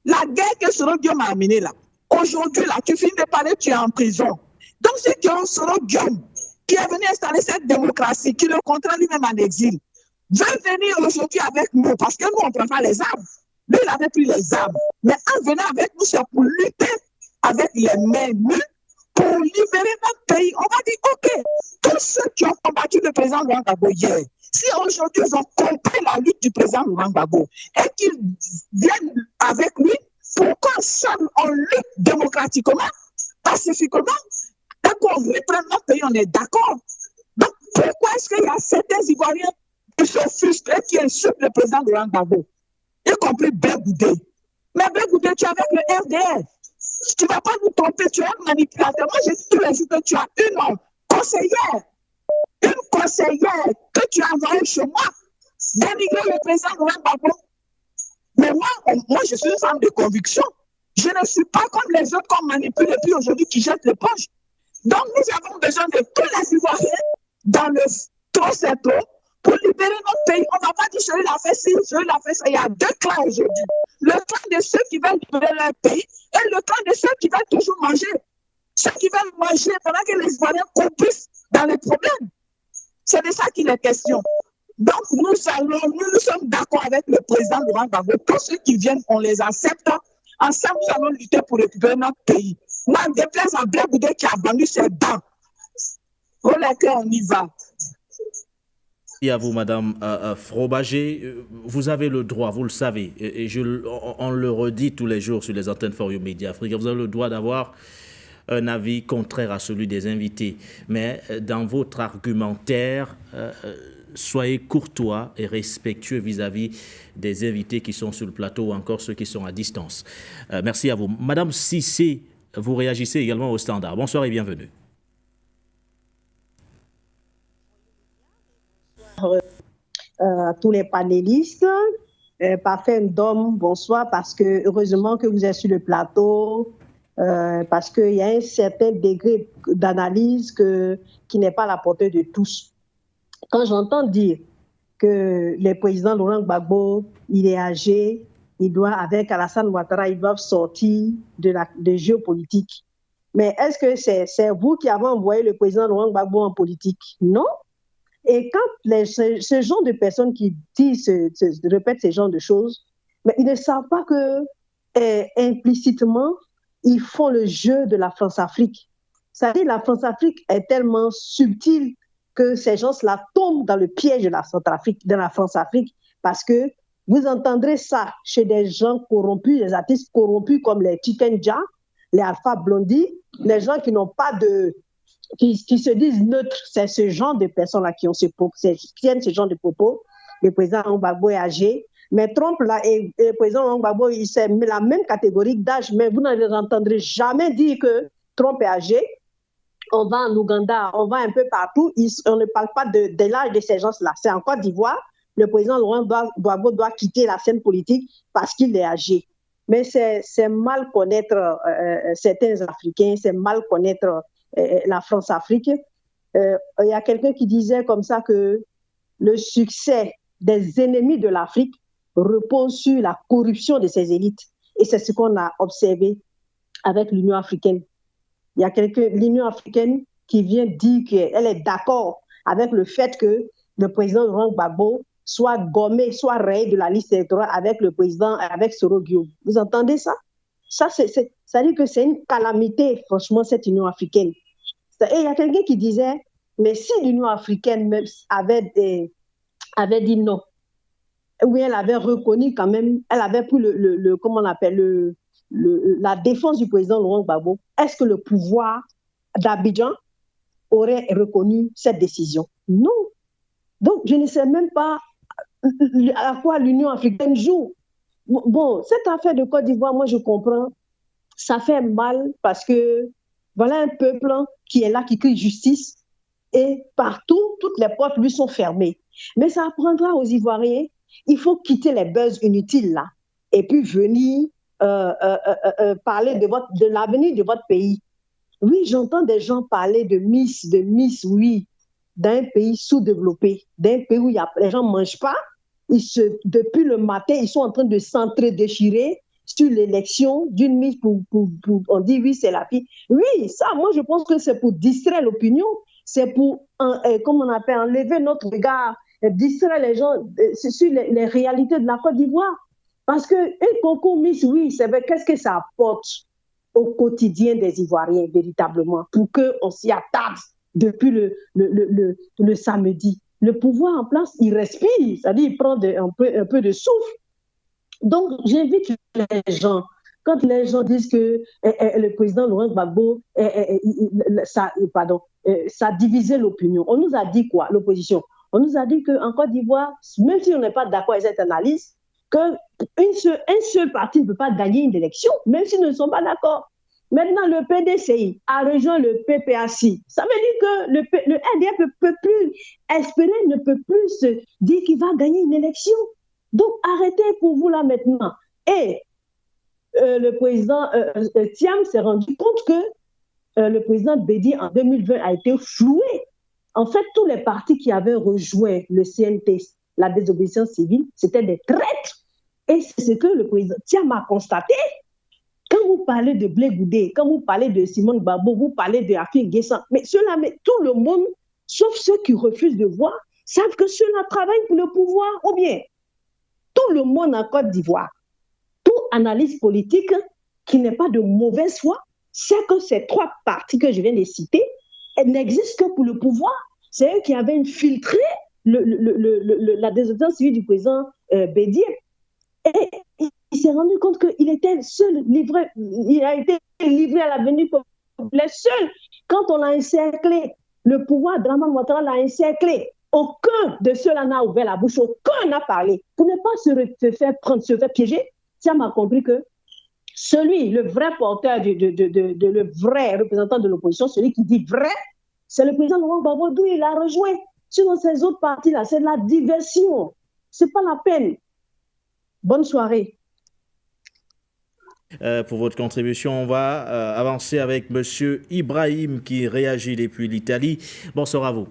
La guerre que Soro Guillaume a amenée là, aujourd'hui, là, tu finis de parler, tu es en prison. Donc, ceux qui ont Soro Guillaume, qui est venu installer cette démocratie, qui le contraint lui-même en exil, veut venir aujourd'hui avec nous, parce que nous, on ne prend pas les armes. Lui, il avait pris les armes. Mais en venant avec nous, c'est pour lutter avec les mains nues, pour libérer notre pays. On va dire, OK, tous ceux qui ont combattu le président Laurent Gbagbo hier, si aujourd'hui ils ont compris la lutte du président Laurent Gbagbo et qu'ils viennent avec lui, pourquoi ensemble on lutte démocratiquement, pacifiquement, et qu'on reprenne notre pays, on est d'accord. Donc pourquoi est-ce qu'il y a certains Ivoiriens qui sont frustrés, qui insultent le président Laurent Gbagbo, y compris Blaise Goudé? Mais Blaise Goudé, tu es avec le RDR. Tu ne vas pas nous tromper, tu es un manipulateur. Moi, j'ai dit tous les jours que tu as une conseillère que tu as envoyée chez moi, dénigrer le président Laurent Gbagbo. Mais moi, je suis une femme de conviction. Je ne suis pas comme les autres qu'on manipule et puis aujourd'hui qui jettent l'éponge. Donc, nous avons besoin de tous les Ivoiriens dans le trop c'est trop pour libérer notre pays. On ne va pas dire celui l'a fait ci, celui l'a fait ça. Il y a deux clans aujourd'hui. Le clan de ceux qui veulent libérer leur pays et le clan de ceux qui veulent toujours manger. Ceux qui veulent manger pendant que les Ivoiriens compissent dans les problèmes. C'est de ça qu'il est question. Donc, nous sommes d'accord avec le président Laurent Gbagbo. Tous ceux qui viennent, on les accepte. Ensemble, nous allons lutter pour récupérer notre pays. Moi, je déplace à Blaise Goudé qui a vendu ses dents. On y va. Et à vous, Madame Fromager, vous avez le droit, vous le savez, et on le redit tous les jours sur les antennes For You Media Africa, vous avez le droit d'avoir un avis contraire à celui des invités. Mais dans votre argumentaire, soyez courtois et respectueux vis-à-vis des invités qui sont sur le plateau ou encore ceux qui sont à distance. Merci à vous. Madame Cissé, vous réagissez également au standard. Bonsoir et bienvenue. À tous les panélistes, parfait d'homme, bonsoir, parce que heureusement que vous êtes sur le plateau, parce qu'il y a un certain degré d'analyse qui n'est pas à la portée de tous. Quand j'entends dire que le président Laurent Gbagbo, il est âgé, il doit, avec Alassane Ouattara, ils doivent sortir de géopolitique. Mais est-ce que c'est vous qui avez envoyé le président Laurent Gbagbo en politique? Non. Et quand ce genre de personnes qui disent, répètent ce genre de choses, mais ils ne savent pas que implicitement, ils font le jeu de la France-Afrique. C'est-à-dire la France-Afrique est tellement subtile que ces gens-là tombent dans le piège de la Centrafrique, de la France-Afrique, parce que vous entendrez ça chez des gens corrompus, des artistes corrompus comme les Chicken Jah, les Alpha Blondy, les gens qui n'ont pas de... qui se disent neutres. C'est ce genre de personnes-là qui tiennent ce genre de propos. Le président Gbagbo est âgé. Mais Trump, là, et le président Gbagbo, c'est la même catégorie d'âge, mais vous n'entendrez jamais dire que Trump est âgé. On va en Ouganda, on va un peu partout. On ne parle pas de l'âge de ces gens-là. C'est en Côte d'Ivoire. Le président Laurent Gbagbo doit quitter la scène politique parce qu'il est âgé. Mais c'est mal connaître certains Africains, c'est mal connaître la France-Afrique. Il y a quelqu'un qui disait comme ça que le succès des ennemis de l'Afrique repose sur la corruption de ses élites. Et c'est ce qu'on a observé avec l'Union africaine. Il y a l'Union africaine qui vient dire qu'elle est d'accord avec le fait que le président Laurent Gbagbo soit gommé, soit rayé de la liste électorale avec le président, avec Soro Guillaume. Vous entendez ça? Ça veut dire que c'est une calamité, franchement, cette Union africaine. Et il y a quelqu'un qui disait, mais si l'Union africaine même avait dit non, oui, elle avait reconnu quand même, elle avait pris comment on appelle, la défense du président Laurent Gbagbo, est-ce que le pouvoir d'Abidjan aurait reconnu cette décision? Non. Donc, je ne sais même pas à quoi l'Union africaine joue. Bon, cette affaire de Côte d'Ivoire, moi, je comprends. Ça fait mal parce que voilà un peuple qui est là, qui crie justice, et partout, toutes les portes lui sont fermées. Mais ça apprendra aux Ivoiriens, il faut quitter les buzz inutiles là, et puis venir parler de l'avenir de votre pays. Oui, j'entends des gens parler de Miss, oui, d'un pays sous-développé, d'un pays où les gens ne mangent pas. Depuis le matin, ils sont en train de s'entre-déchirer sur l'élection d'une Miss on dit oui, c'est la fille. Oui, ça, moi, je pense que c'est pour distraire l'opinion, c'est pour, comme on appelle, enlever notre regard, distraire les gens sur les réalités de la Côte d'Ivoire. Parce qu'un concours Miss, oui, c'est vrai, qu'est-ce que ça apporte au quotidien des Ivoiriens, véritablement, pour qu'on s'y attarde depuis le samedi. Le pouvoir en place, il respire, c'est-à-dire il prend un peu de souffle. Donc, j'invite les gens, quand les gens disent que le président Laurent Gbagbo, ça a divisé l'opinion. On nous a dit quoi, l'opposition? On nous a dit qu'en Côte d'Ivoire, même si on n'est pas d'accord avec cette analyse, qu'un seul parti ne peut pas gagner une élection, même s'ils ne sont pas d'accord. Maintenant, le PDCI a rejoint le PPAC. Ça veut dire que le RDF ne peut plus espérer, ne peut plus se dire qu'il va gagner une élection. Donc, arrêtez pour vous là maintenant. Et le président Thiam s'est rendu compte que le président Bédi en 2020 a été floué. En fait, tous les partis qui avaient rejoint le CNT, la désobéissance civile, c'était des traîtres. Et c'est ce que le président Thiam a constaté. Quand vous parlez de Blé Goudé, quand vous parlez de Simone Gbagbo, vous parlez de Afin Guessan, mais tout le monde, sauf ceux qui refusent de voir, savent que ceux-là travaillent pour le pouvoir. Ou bien, tout le monde en Côte d'Ivoire, toute analyse politique qui n'est pas de mauvaise foi, c'est que ces trois partis que je viens de citer, elles n'existent que pour le pouvoir. C'est eux qui avaient infiltré la désobéissance civile du président Bédier. Et il s'est rendu compte qu'il était seul, il a été livré à l'avenir populaire seul. Quand on l'a encerclé, le pouvoir de Draman Ouattara l'a encerclé. Aucun de ceux-là n'a ouvert la bouche, aucun n'a parlé. Pour ne pas se faire piéger, Thiam a compris que le vrai porteur, le vrai représentant de l'opposition, celui qui dit vrai, c'est le président Laurent Gbagbo, d'où il a rejoint. Sinon, ces autres partis-là, c'est de la diversion. Ce n'est pas la peine. Bonne soirée. Pour votre contribution, on va avancer avec M. Ibrahim qui réagit depuis l'Italie. Bonsoir à vous.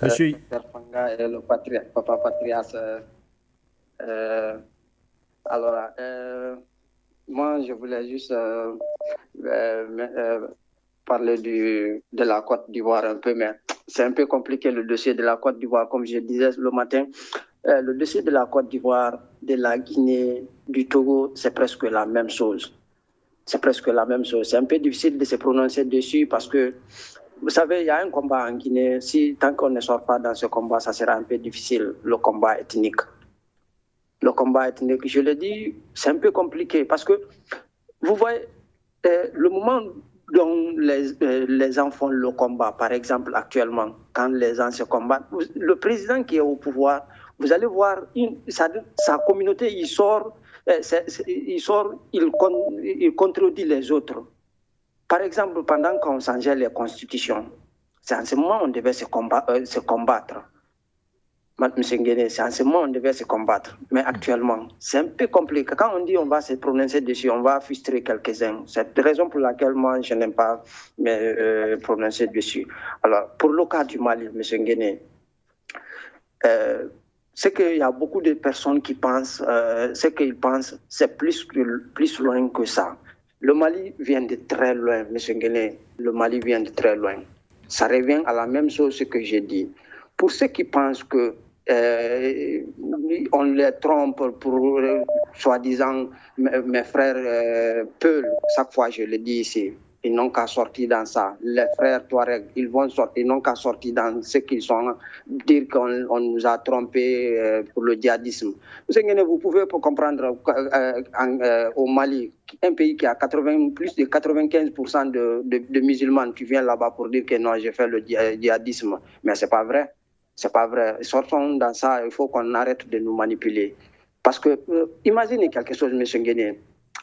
Monsieur Fanga et le Papa Patrias. Alors, moi, je voulais juste parler de la Côte d'Ivoire un peu, mais c'est un peu compliqué le dossier de la Côte d'Ivoire, comme je disais le matin. Le dossier de la Côte d'Ivoire, de la Guinée, du Togo, c'est presque la même chose. C'est presque la même chose. C'est un peu difficile de se prononcer dessus parce que, vous savez, il y a un combat en Guinée. Tant qu'on ne sort pas dans ce combat, ça sera un peu difficile, le combat ethnique. Le combat ethnique, je le dis, c'est un peu compliqué parce que, vous voyez, le moment dont les enfants le combat, par exemple, actuellement, quand les gens se combattent, le président qui est au pouvoir, vous allez voir, sa communauté, il contredit les autres. Par exemple, pendant qu'on changeait les constitutions, c'est en ce moment on devait se combattre. C'est en ce moment on devait se combattre. Mais actuellement, c'est un peu compliqué. Quand on dit on va se prononcer dessus, on va frustrer quelques-uns. C'est la raison pour laquelle moi, je n'aime pas me prononcer dessus. Alors, pour le cas du Mali, M. Nguéné, c'est qu'il y a beaucoup de personnes qui pensent, ce qu'ils pensent, c'est plus loin que ça. Le Mali vient de très loin, M. Nguéné. Le Mali vient de très loin. Ça revient à la même chose que j'ai dit. Pour ceux qui pensent que on les trompe pour soi-disant mes frères Peul, chaque fois je le dis ici, ils n'ont qu'à sortir dans ça. Les frères Touareg, ils n'ont qu'à sortir dans ce qu'ils sont, dire qu'on nous a trompés pour le djihadisme. Vous pouvez comprendre au Mali, un pays qui a plus de 95% de musulmans qui viennent là-bas pour dire que non, j'ai fait le djihadisme. Mais ce n'est pas vrai. C'est pas vrai. Sortons dans ça, il faut qu'on arrête de nous manipuler. Parce que, imaginez quelque chose, M. Nguéné.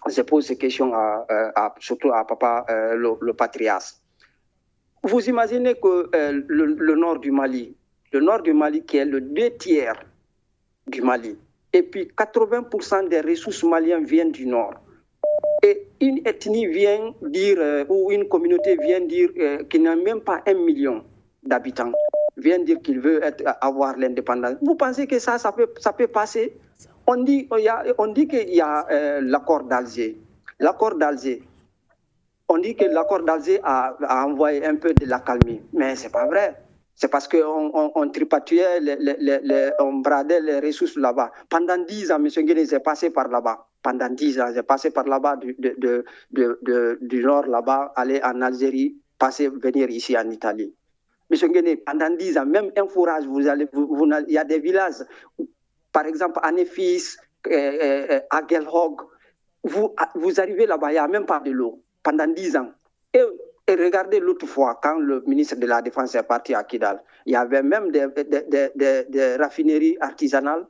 Je pose ces questions surtout à papa, le patriarche. Vous imaginez que le nord du Mali qui est le 2/3 du Mali, et puis 80% des ressources maliennes viennent du nord. Et une ethnie vient dire, ou une communauté vient dire qu'il n'a même pas 1 million d'habitants, vient dire qu'il veut avoir l'indépendance. Vous pensez que ça peut passer? On dit qu'il y a l'accord d'Alger. L'accord d'Alger. On dit que l'accord d'Alger a envoyé un peu de l'accalmie. Mais ce n'est pas vrai. C'est parce qu'on tripatouillait, on bradait les ressources là-bas. Pendant 10 ans, M. Nguéné, j'ai passé par là-bas. Pendant 10 ans, j'ai passé par là-bas, du nord là-bas, aller en Algérie, venir ici en Italie. M. Nguéné, pendant 10 ans, même un fourrage, il y a des villages, par exemple à Nefis, à Gelhog, vous arrivez là-bas, il n'y a même pas de l'eau, pendant 10 ans. Et regardez l'autre fois, quand le ministre de la Défense est parti à Kidal, il y avait même des raffineries artisanales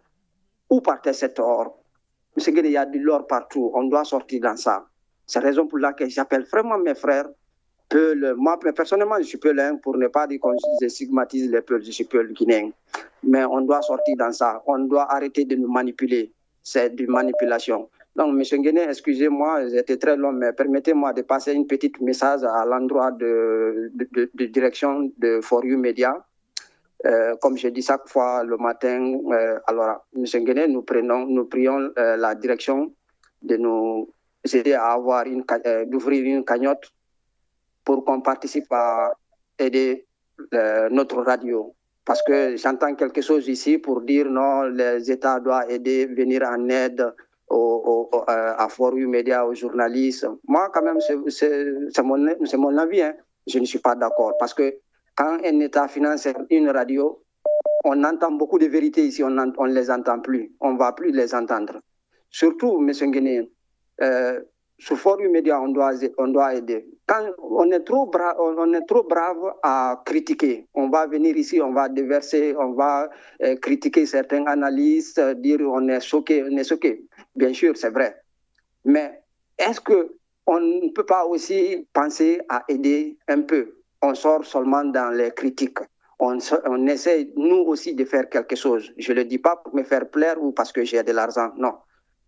où partait cet or. M. Nguéné, il y a de l'or partout, on doit sortir dans ça. C'est la raison pour laquelle j'appelle vraiment mes frères. Moi, personnellement, je suis peulin, pour ne pas dire qu'on stigmatise les Peuls, je suis peul guinéen. Mais on doit sortir dans ça. On doit arrêter de nous manipuler. C'est de manipulation. Donc, M. Nguéné, excusez-moi, j'étais très long, mais permettez-moi de passer une petite message à l'endroit de direction de For You Media. Comme je dis chaque fois le matin, alors, M. Nguéné, nous prions la direction de nous aider à d'ouvrir une cagnotte pour qu'on participe à aider notre radio. Parce que j'entends quelque chose ici pour dire non, les États doivent aider, venir en aide à For You Media, aux journalistes. Moi, quand même, c'est mon avis. Hein. Je ne suis pas d'accord. Parce que quand un État finance une radio, on entend beaucoup de vérités ici, on ne les entend plus. On ne va plus les entendre. Surtout, M. Nguéné, sur For You Media, on doit aider. Quand on est trop brave à critiquer, on va venir ici, on va déverser, on va critiquer certains analystes, dire on est choqué. Bien sûr, c'est vrai. Mais est-ce qu'on ne peut pas aussi penser à aider un peu? On sort seulement dans les critiques. On essaie, nous aussi, de faire quelque chose. Je ne le dis pas pour me faire plaire ou parce que j'ai de l'argent, non.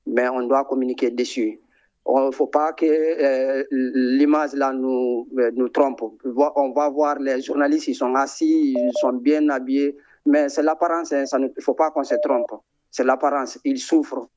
Mais on doit communiquer dessus. Il ne faut pas que l'image là nous trompe. On va voir les journalistes, ils sont assis, ils sont bien habillés, mais c'est l'apparence, il ne faut pas qu'on se trompe. C'est l'apparence, ils souffrent.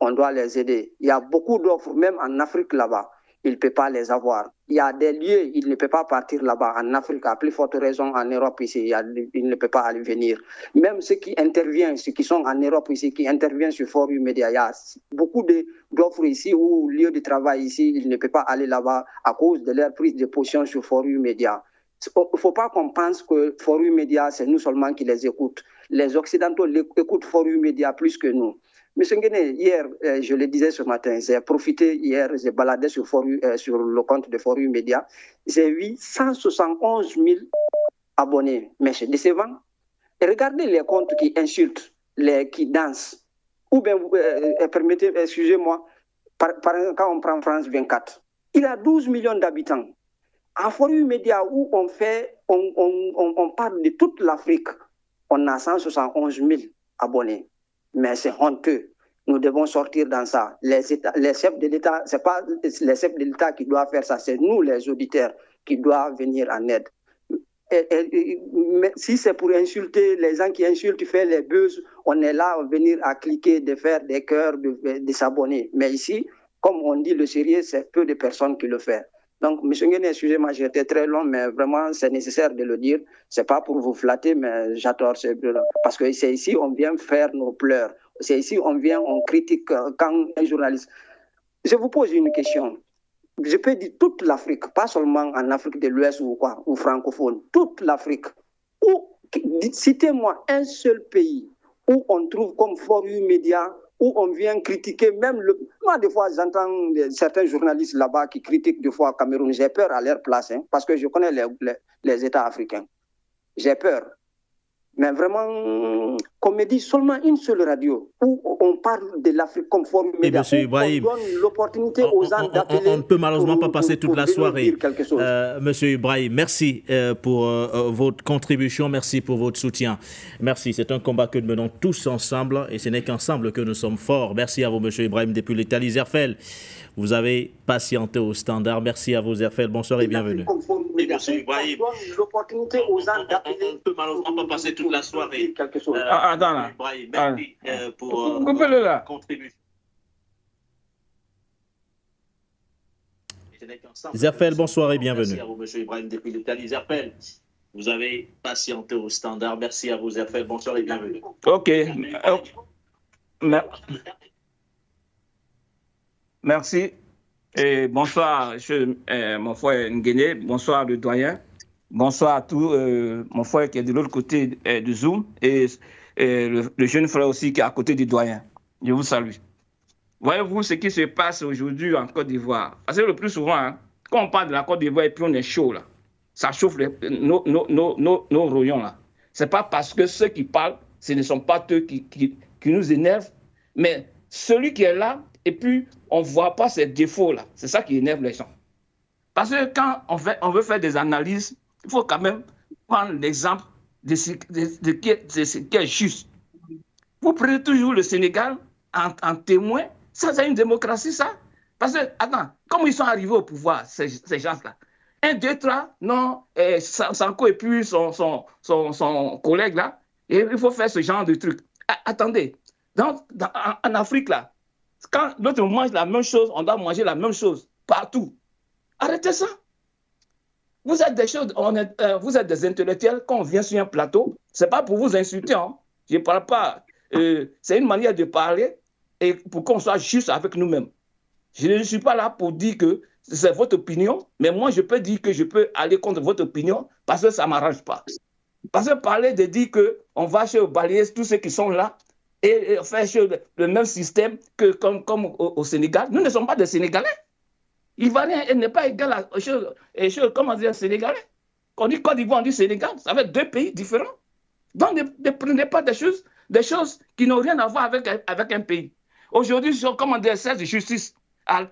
on doit les aider. Il y a beaucoup d'offres, même en Afrique là-bas. Il ne peut pas les avoir. Il y a des lieux, il ne peut pas partir là-bas. En Afrique, à plus forte raison, en Europe ici, il ne peut pas aller venir. Même ceux qui interviennent, ceux qui sont en Europe ici, qui interviennent sur Forum Média, il y a beaucoup d'offres ici ou lieux de travail ici, il ne peut pas aller là-bas à cause de leur prise de position sur Forum Média. Il ne faut pas qu'on pense que Forum Média, c'est nous seulement qui les écoutent. Les Occidentaux écoutent Forum Média plus que nous. Monsieur Nguéné, hier, je le disais ce matin, j'ai profité hier, j'ai baladé sur le compte de Forum Média, j'ai vu 171 000 abonnés, mais c'est décevant. Et regardez les comptes qui insultent, qui dansent, ou bien, permettez, excusez-moi, quand on prend France 24, il y a 12 millions d'habitants. À Forum Média, où on parle de toute l'Afrique, on a 171 000 abonnés. Mais c'est honteux. Nous devons sortir dans ça. Les chefs de l'État, ce n'est pas les chefs de l'État qui doivent faire ça, c'est nous, les auditeurs, qui doivent venir en aide. Mais si c'est pour insulter, les gens qui insultent, faire les buzz, on est là à venir à cliquer, de faire des cœurs, de s'abonner. Mais ici, comme on dit le sérieux, c'est peu de personnes qui le font. Donc, M. Nguéné, excusez-moi, j'étais très long, mais vraiment, c'est nécessaire de le dire. Ce n'est pas pour vous flatter, mais j'adore. Parce que c'est ici on vient faire nos pleurs. C'est ici on vient, on critique quand un journaliste... Je vous pose une question. Je peux dire toute l'Afrique, pas seulement en Afrique de l'Ouest ou quoi, ou francophone, toute l'Afrique. Citez-moi un seul pays où on trouve comme Forum Média, où on vient critiquer même Moi, des fois, j'entends certains journalistes là-bas qui critiquent des fois Cameroun. J'ai peur à leur place, parce que je connais les États africains. J'ai peur. Mais vraiment, qu'on me dise seulement une seule radio où on parle de l'Afrique comme Forum Média, Monsieur Ibrahim, on donne l'opportunité aux gens d'appeler. On ne peut malheureusement pas passer toute la soirée. Monsieur Ibrahim, merci pour votre contribution, merci pour votre soutien. Merci, c'est un combat que nous menons tous ensemble et ce n'est qu'ensemble que nous sommes forts. Merci à vous, Monsieur Ibrahim, depuis l'Italie Zerfel. Vous avez patienté au standard. Merci à vous, Zerfel. Bonsoir et bienvenue. Monsieur Ibrahim, l'opportunité aux gens d'appeler. On ne peut malheureusement pas passer toute la soirée. Attends là. Merci pour votre contribution. Zerfel, bonsoir et bienvenue. Merci à vous, Monsieur Ibrahim, depuis l'Italie. Zerfel, vous avez patienté au standard. Merci à vous, Zerfel. Bonsoir et bienvenue. Ok. Merci. Et bonsoir, mon frère Nguéné. Bonsoir, le doyen. Bonsoir à tous, mon frère qui est de l'autre côté du Zoom et le jeune frère aussi qui est à côté du doyen. Je vous salue. Voyez-vous ce qui se passe aujourd'hui en Côte d'Ivoire? Parce que le plus souvent, quand on parle de la Côte d'Ivoire et puis on est chaud, là, ça chauffe nos royons. Là. Ce n'est pas parce que ceux qui parlent, ce ne sont pas eux qui nous énervent, mais celui qui est là, et puis on ne voit pas ses défauts-là. C'est ça qui énerve les gens. Parce que quand on veut faire des analyses, il faut quand même prendre l'exemple de ce qui est juste. Vous prenez toujours le Sénégal en témoin. Ça, c'est une démocratie, ça. Parce que, attends, comment ils sont arrivés au pouvoir, ces gens-là? 1, 2, 3, non, Sanko et puis son collègue, là, et il faut faire ce genre de truc. Attendez, en Afrique, là, quand l'autre mange la même chose, on doit manger la même chose, partout. Arrêtez ça. Vous êtes vous êtes des intellectuels, quand on vient sur un plateau, ce n'est pas pour vous insulter, hein. Je ne parle pas. C'est une manière de parler et pour qu'on soit juste avec nous-mêmes. Je ne suis pas là pour dire que c'est votre opinion, mais moi, je peux dire que je peux aller contre votre opinion parce que ça ne m'arrange pas. Parce que parler de dire qu'on va chez balayer tous ceux qui sont là et faire le même système que comme au Sénégal, nous ne sommes pas des Sénégalais. Ivoirien n'est pas égal à comment dire, Sénégalais. Quand on dit Côte d'Ivoire, on dit Sénégal, ça va être deux pays différents. Donc, ne prenez pas des choses qui n'ont rien à voir avec un pays. Aujourd'hui, comment dire, cette justice a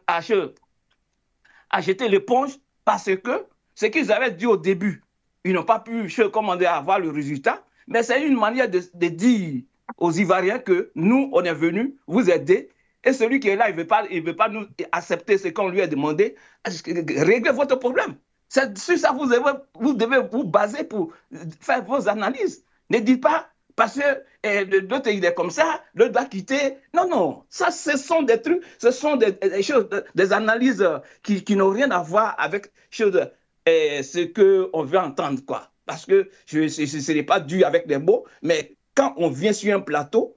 jeté l'éponge parce que ce qu'ils avaient dit au début, ils n'ont pas pu comment dire, avoir le résultat, mais c'est une manière de dire aux Ivoiriens que nous, on est venus vous aider. Et celui qui est là, il ne veut pas nous accepter ce qu'on lui a demandé. Réglez votre problème. C'est sur ça que vous devez vous baser pour faire vos analyses. Ne dites pas, parce que l'autre il est comme ça, l'autre doit quitter. Non, non, ça ce sont des trucs, ce sont des choses, des analyses qui n'ont rien à voir avec ce qu'on veut entendre, quoi. Parce que ce n'est pas dû avec des mots, mais quand on vient sur un plateau,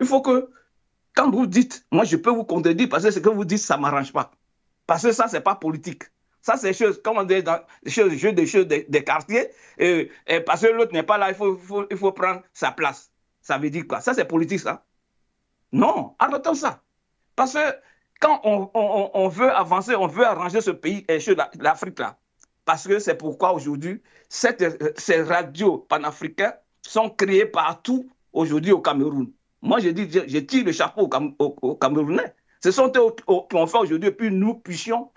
il faut que, quand vous dites, moi je peux vous contredire parce que ce que vous dites, ça ne m'arrange pas. Parce que ça, ce n'est pas politique. Ça, c'est comme on dit dans les jeux des quartiers. Parce que l'autre n'est pas là, il faut prendre sa place. Ça veut dire quoi? Ça, c'est politique, ça? Non, arrêtons ça. Parce que quand on veut avancer, on veut arranger ce pays, l'Afrique là. Parce que c'est pourquoi aujourd'hui, ces radios panafricaines sont créées partout aujourd'hui au Cameroun. Moi, je tire le chapeau aux Camerounais. Ce sont eux qui ont fait aujourd'hui, puis nous puissions,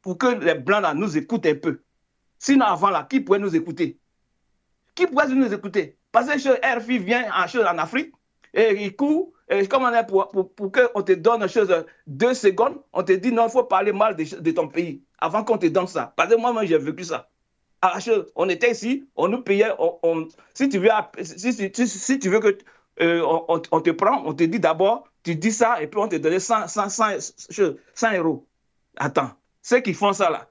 pour que les Blancs là, nous écoutent un peu. Sinon, avant là, qui pourrait nous écouter? Qui pourrait nous écouter? Parce que RFI vient en Afrique et il court, comme on est pour qu'on te donne une chose 2 secondes, on te dit non, il faut parler mal de ton pays avant qu'on te donne ça. Parce que moi j'ai vécu ça. On était ici, on nous payait, si tu veux que on te prend, on te dit d'abord, tu dis ça et puis on te donne 100 euros. Attends, ceux qui font ça là,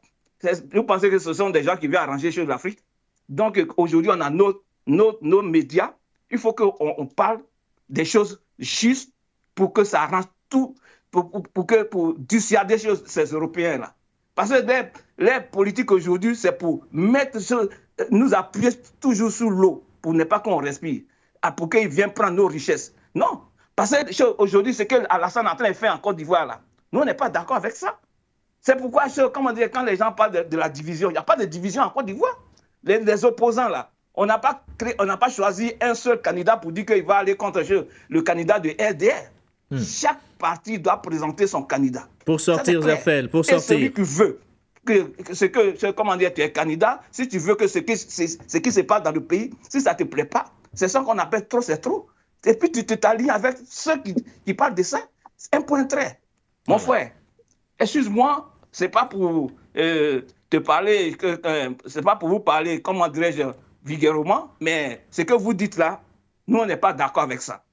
vous pensez que ce sont des gens qui viennent arranger les choses de l'Afrique? Donc aujourd'hui, on a nos médias. Il faut qu'on parle des choses justes pour que ça arrange tout, pour dissuader ces Européens là. Parce que les politiques aujourd'hui, c'est pour nous appuyer toujours sur l'eau, pour ne pas qu'on respire, pour qu'ils viennent prendre nos richesses. Non, parce que aujourd'hui, ce que Alassane est en train de faire en Côte d'Ivoire là, nous on n'est pas d'accord avec ça. C'est pourquoi, quand les gens parlent de la division, il n'y a pas de division en Côte d'Ivoire. Les opposants, là, on n'a pas choisi un seul candidat pour dire qu'il va aller contre le candidat de RDR. Chaque parti doit présenter son candidat. Pour sortir, Zerfel, pour sortir. Et celui qui veut tu es candidat, si tu veux que ce qui se passe dans le pays, si ça ne te plaît pas, c'est ça qu'on appelle trop, c'est trop. Et puis tu t'allies avec ceux qui parlent de ça. C'est un point trait. Mon frère, excuse-moi, c'est pas pour te parler, c'est pas pour vous parler, comment dirais-je, vulgairement, mais ce que vous dites là, nous on n'est pas d'accord avec ça.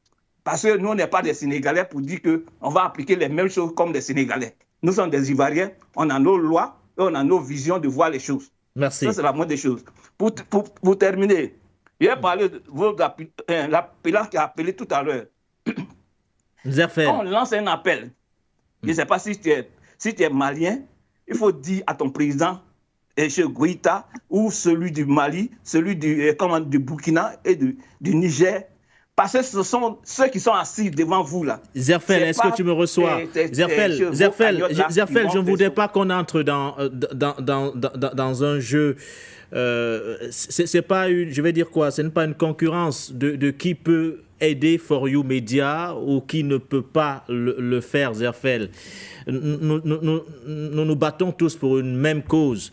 Parce que nous on n'est pas des Sénégalais pour dire qu'on va appliquer les mêmes choses comme des Sénégalais. Nous sommes des Ivoiriens, on a nos lois et on a nos visions de voir les choses. Merci. Ça c'est la moindre des choses. Pour terminer, j'ai parlé de l'appelant qui a appelé tout à l'heure. On lance un appel. Je ne sais pas si tu es malien, il faut dire à ton président, chez Goïta, ou celui du Mali, celui du Burkina et du Niger, parce que ce sont ceux qui sont assis devant vous là. Zerfel, est-ce que tu me reçois? Zerfel, je ne voudrais pas qu'on entre dans un jeu. C'est pas une, je vais dire quoi, ce n'est pas une concurrence de qui peut aider For You Media ou qui ne peut pas le faire, Zerfel. Nous battons tous pour une même cause.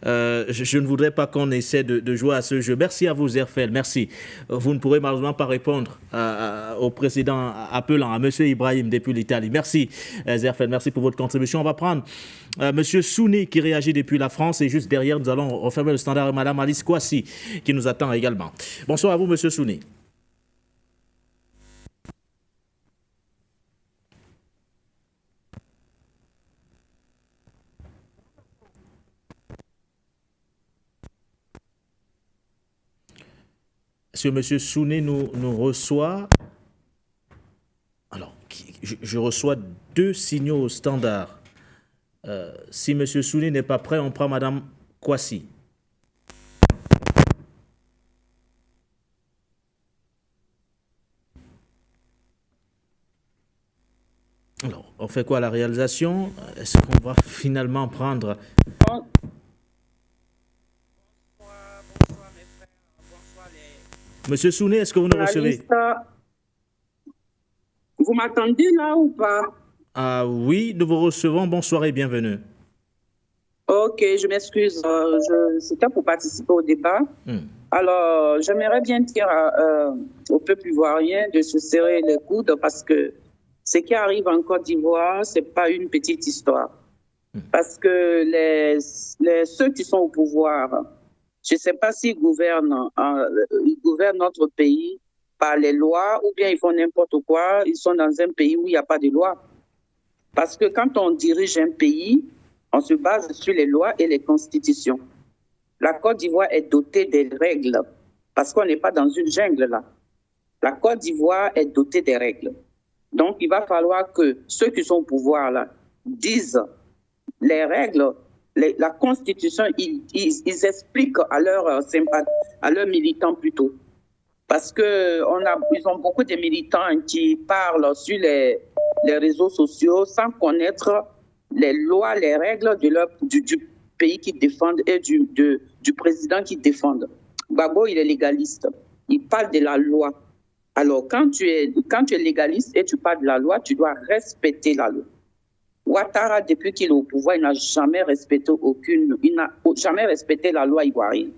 Je ne voudrais pas qu'on essaie de jouer à ce jeu. Merci à vous, Zerfel. Merci. Vous ne pourrez malheureusement pas répondre au président appelant, à M. Ibrahim depuis l'Italie. Merci, Zerfel. Merci pour votre contribution. On va prendre M. Souni qui réagit depuis la France. Et juste derrière, nous allons refermer le standard et Mme Alice Kouassi qui nous attend également. Bonsoir à vous, M. Souni. Est-ce que M. Souné nous reçoit? Alors, je reçois 2 signaux au standard. Si M. Souné n'est pas prêt, on prend Mme Kouassi. Alors, on fait quoi à la réalisation? Est-ce qu'on va finalement prendre... Monsieur Souné, est-ce que vous nous recevez? Vous m'attendez là ou pas? Ah oui, nous vous recevons. Bonsoir et bienvenue. Ok, je m'excuse. C'était pour participer au débat. Alors, j'aimerais bien dire au peuple ivoirien de se serrer les coudes parce que ce qui arrive en Côte d'Ivoire, ce n'est pas une petite histoire. Parce que ceux qui sont au pouvoir Je ne sais pas s'ils gouvernent notre pays par les lois ou bien ils font n'importe quoi. Ils sont dans un pays où il n'y a pas de loi. Parce que quand on dirige un pays, on se base sur les lois et les constitutions. La Côte d'Ivoire est dotée des règles parce qu'on n'est pas dans une jungle là. La Côte d'Ivoire est dotée des règles. Donc, il va falloir que ceux qui sont au pouvoir là disent les règles, la Constitution, ils expliquent à leurs militants plutôt. Parce qu'ils ont beaucoup de militants qui parlent sur les réseaux sociaux sans connaître les lois, les règles du pays qu'ils défendent et du président qu'ils défendent. Gbagbo, il est légaliste. Il parle de la loi. Alors, quand tu es légaliste et tu parles de la loi, tu dois respecter la loi. Ouattara, depuis qu'il est au pouvoir, il n'a jamais respecté la loi ivoirienne.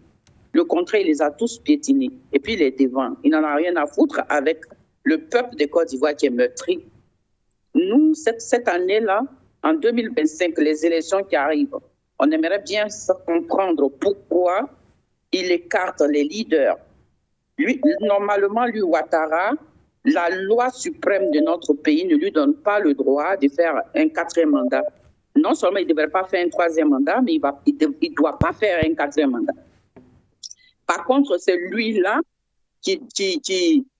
Le contraire, il les a tous piétinés. Et puis, il est devant. Il n'en a rien à foutre avec le peuple de Côte d'Ivoire qui est meurtri. Nous, cette année-là, en 2025, les élections qui arrivent, on aimerait bien comprendre pourquoi il écarte les leaders. Normalement, Ouattara, la loi suprême de notre pays ne lui donne pas le droit de faire un 4e mandat. Non seulement il ne devrait pas faire un 3e mandat, mais il ne doit pas faire un 4e mandat. Par contre, c'est lui-là qui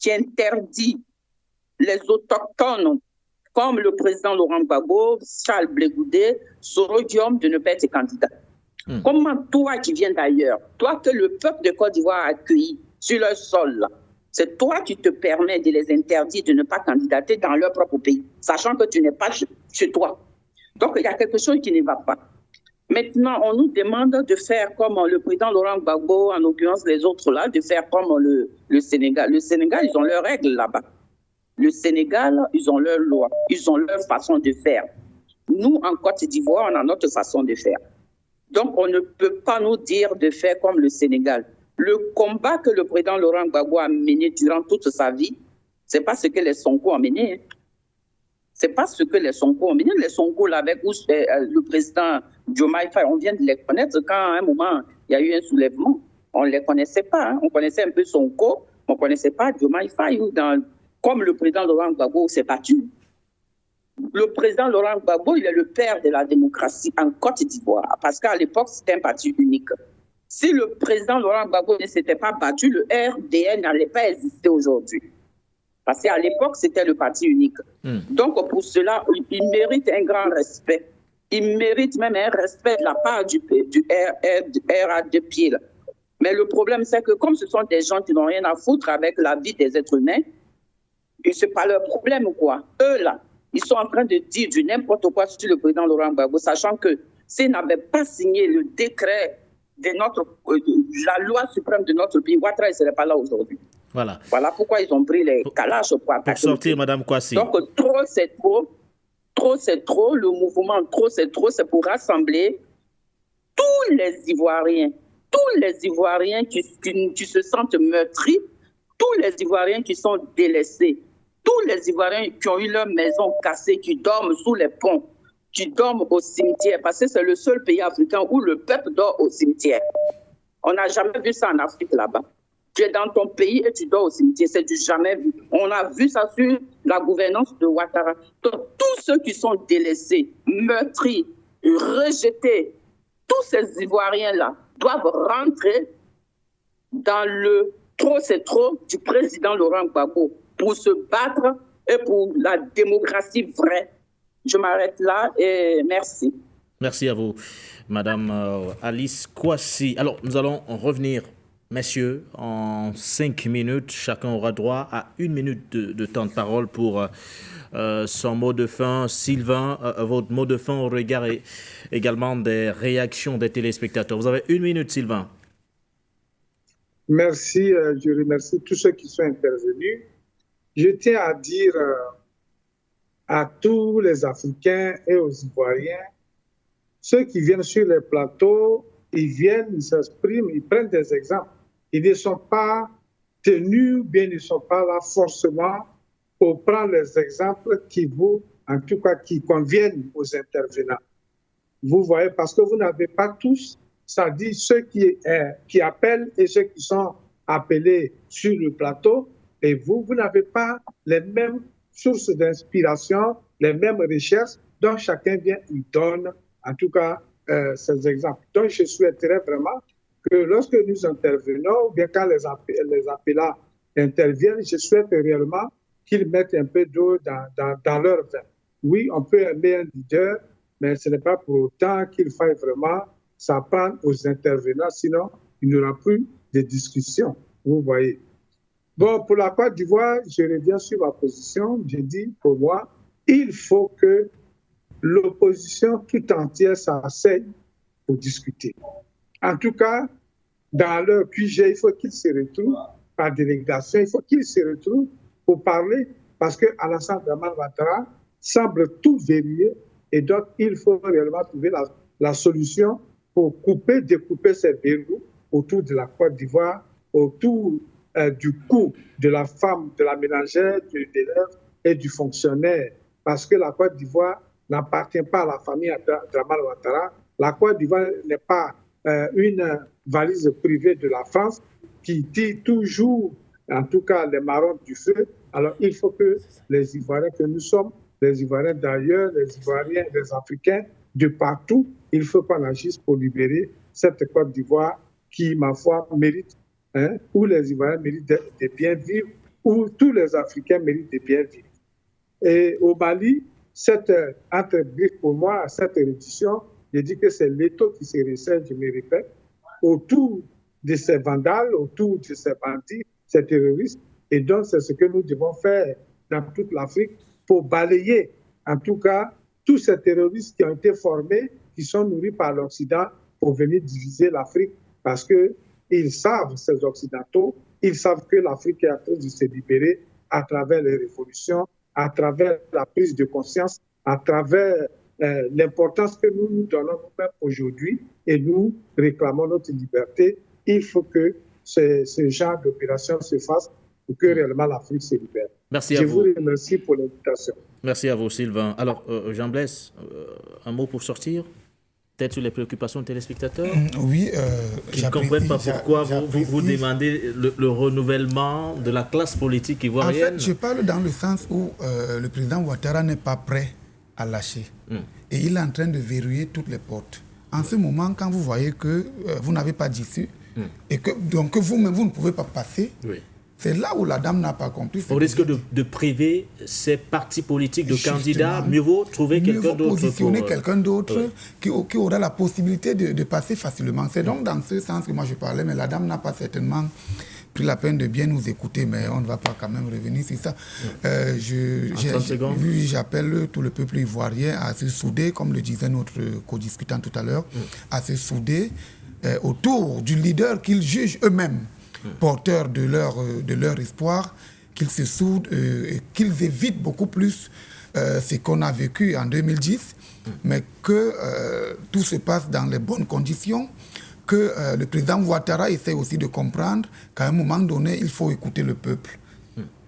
interdit les autochtones, comme le président Laurent Gbagbo, Charles Blé Goudé, Soro Diom, de ne pas être candidat. Comment toi qui viens d'ailleurs, toi que le peuple de Côte d'Ivoire a accueilli sur leur sol, là, c'est toi qui te permets de les interdire de ne pas candidater dans leur propre pays, sachant que tu n'es pas chez toi. Donc, il y a quelque chose qui ne va pas. Maintenant, on nous demande de faire comme le président Laurent Gbagbo, en l'occurrence les autres là, de faire comme le Sénégal. Le Sénégal, ils ont leurs règles là-bas. Le Sénégal, ils ont leurs lois, ils ont leur façon de faire. Nous, en Côte d'Ivoire, on a notre façon de faire. Donc, on ne peut pas nous dire de faire comme le Sénégal. Le combat que le président Laurent Gbagbo a mené durant toute sa vie, ce n'est pas ce que les Sonko ont mené. Ce n'est pas ce que les Sonko ont mené. Les Sonko, là, avec le président Diomaye Faye, on vient de les connaître quand, à un moment, il y a eu un soulèvement. On ne les connaissait pas. Hein. On connaissait un peu Sonko, on ne connaissait pas Diomaye Faye. Comme le président Laurent Gbagbo s'est battu. Le président Laurent Gbagbo, il est le père de la démocratie en Côte d'Ivoire, parce qu'à l'époque, c'était un parti unique. Si le président Laurent Gbagbo ne s'était pas battu, le RDN n'allait pas exister aujourd'hui. Parce qu'à l'époque, c'était le parti unique. Donc, pour cela, il mérite un grand respect. Il mérite même un respect de la part du RADP. Mais le problème, c'est que comme ce sont des gens qui n'ont rien à foutre avec la vie des êtres humains, et c'est pas leur problème, quoi. Eux, là, ils sont en train de dire du n'importe quoi sur le président Laurent Gbagbo, sachant que s'ils n'avaient pas signé le décret de la loi suprême de notre pays, Ouattara ne serait pas là aujourd'hui. Voilà. Voilà pourquoi ils ont pris les calages pour attaquer. Pour sortir, Mme Kouassi. Donc, trop, c'est trop. Trop, c'est trop. Le mouvement trop, c'est trop. C'est pour rassembler tous les Ivoiriens qui se sentent meurtris, tous les Ivoiriens qui sont délaissés, tous les Ivoiriens qui ont eu leur maison cassée, qui dorment sous les ponts, qui dorment au cimetière, parce que c'est le seul pays africain où le peuple dort au cimetière. On n'a jamais vu ça en Afrique là-bas. Tu es dans ton pays et tu dors au cimetière, c'est du jamais vu. On a vu ça sur la gouvernance de Ouattara. Donc, tous ceux qui sont délaissés, meurtris, rejetés, tous ces Ivoiriens-là doivent rentrer dans le trop c'est trop du président Laurent Gbagbo pour se battre et pour la démocratie vraie. Je m'arrête là et merci. Merci à vous, Madame Alice Kouassi. Alors, nous allons revenir, messieurs, en 5 minutes. Chacun aura droit à 1 minute de temps de parole pour son mot de fin. Sylvain, votre mot de fin au regard également des réactions des téléspectateurs. Vous avez 1 minute, Sylvain. Merci, je remercie tous ceux qui sont intervenus. Je tiens à dire à tous les Africains et aux Ivoiriens, ceux qui viennent sur les plateaux, ils viennent, ils s'expriment, ils prennent des exemples. Ils ne sont pas tenus, bien ils ne sont pas là forcément pour prendre les exemples qui en tout cas, qui conviennent aux intervenants. Vous voyez, parce que vous n'avez pas tous c'est-à-dire ceux qui appellent et ceux qui sont appelés sur le plateau, et vous n'avez pas les mêmes sources d'inspiration, les mêmes recherches, donc chacun vient, il donne, en tout cas, ces exemples. Donc, je souhaiterais vraiment que lorsque nous intervenons, ou bien quand les appelants interviennent, je souhaite réellement qu'ils mettent un peu d'eau dans leur vin. Oui, on peut aimer un leader, mais ce n'est pas pour autant qu'il faille vraiment s'en prendre aux intervenants, sinon il n'y aura plus de discussion, vous voyez. Bon, pour la Côte d'Ivoire, je reviens sur ma position. Je dis, pour moi, il faut que l'opposition tout entière s'asseye pour discuter. En tout cas, dans leur QG, il faut qu'ils se retrouvent par délégation, il faut qu'ils se retrouvent pour parler, parce que Alassane Dramane Ouattara semble tout verrouiller, et donc il faut réellement trouver la solution pour découper ces verrous autour de la Côte d'Ivoire, autour du coût de la femme, de la ménagère, de l'élève et du fonctionnaire. Parce que la Côte d'Ivoire n'appartient pas à la famille Dramane Ouattara. La Côte d'Ivoire n'est pas une valise privée de la France qui tire toujours, en tout cas, les marrons du feu. Alors, il faut que les Ivoiriens que nous sommes, les Ivoiriens d'ailleurs, les Ivoiriens, les Africains, de partout, il faut qu'on agisse pour libérer cette Côte d'Ivoire qui, ma foi, mérite, où les Ivoiriens méritent de bien vivre, où tous les Africains méritent de bien vivre. Et au Mali, cette entreprise, pour moi, cette édition, je dis que c'est l'État qui se resserre, je me répète, autour de ces vandales, autour de ces bandits, ces terroristes. Et donc, c'est ce que nous devons faire dans toute l'Afrique pour balayer, en tout cas, tous ces terroristes qui ont été formés, qui sont nourris par l'Occident pour venir diviser l'Afrique, parce qu'ils savent, ces Occidentaux, ils savent que l'Afrique est en train de se libérer à travers les révolutions, à travers la prise de conscience, à travers l'importance que nous nous donnons aujourd'hui et nous réclamons notre liberté. Il faut que ce genre d'opération se fasse pour que réellement l'Afrique se libère. Merci à vous. Je vous remercie pour l'invitation. Merci à vous, Sylvain. Alors, Jean-Blaise, un mot pour sortir, peut-être sur les préoccupations des téléspectateurs. Oui, qui ne comprennent pas pourquoi vous demandez le renouvellement de la classe politique ivoirienne. En fait, je parle dans le sens où le président Ouattara n'est pas prêt à lâcher. Et il est en train de verrouiller toutes les portes. En ce moment, quand vous voyez que vous n'avez pas d'issue, et que donc vous-même, vous ne pouvez pas passer, c'est là où la dame n'a pas compris. Au risque de priver ces partis politiques de candidats, mieux vaut trouver quelqu'un d'autre. Positionner quelqu'un d'autre qui aura la possibilité de passer facilement. C'est donc dans ce sens que moi je parlais, mais la dame n'a pas certainement pris la peine de bien nous écouter, mais on ne va pas quand même revenir sur ça. J'appelle tout le peuple ivoirien à se souder, comme le disait notre co-discutant tout à l'heure, à se souder autour du leader qu'ils jugent eux-mêmes porteurs de leur espoir, qu'ils se soudent et qu'ils évitent beaucoup plus ce qu'on a vécu en 2010, mais que tout se passe dans les bonnes conditions, que le président Ouattara essaie aussi de comprendre qu'à un moment donné, il faut écouter le peuple.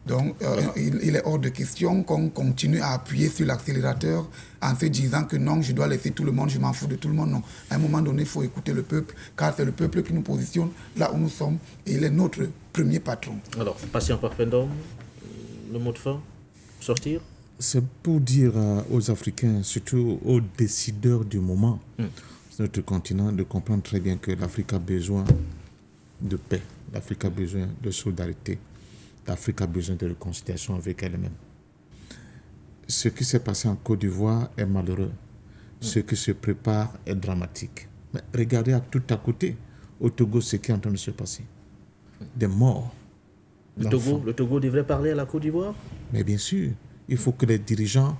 Donc, il est hors de question qu'on continue à appuyer sur l'accélérateur en se disant que non, je dois laisser tout le monde, je m'en fous de tout le monde. Non, à un moment donné, il faut écouter le peuple, car c'est le peuple qui nous positionne là où nous sommes, et il est notre premier patron. Alors, patient parfendum, le mot de fin, sortir. C'est pour dire aux Africains, surtout aux décideurs du moment, notre continent, de comprendre très bien que l'Afrique a besoin de paix, l'Afrique a besoin de solidarité. L'Afrique a besoin de réconciliation avec elle-même. Ce qui s'est passé en Côte d'Ivoire est malheureux. Ce qui se prépare est dramatique. Mais regardez à tout à côté, au Togo, ce qui est en train de se passer. Des morts. Le Togo devrait parler à la Côte d'Ivoire ? Mais bien sûr, il faut que les dirigeants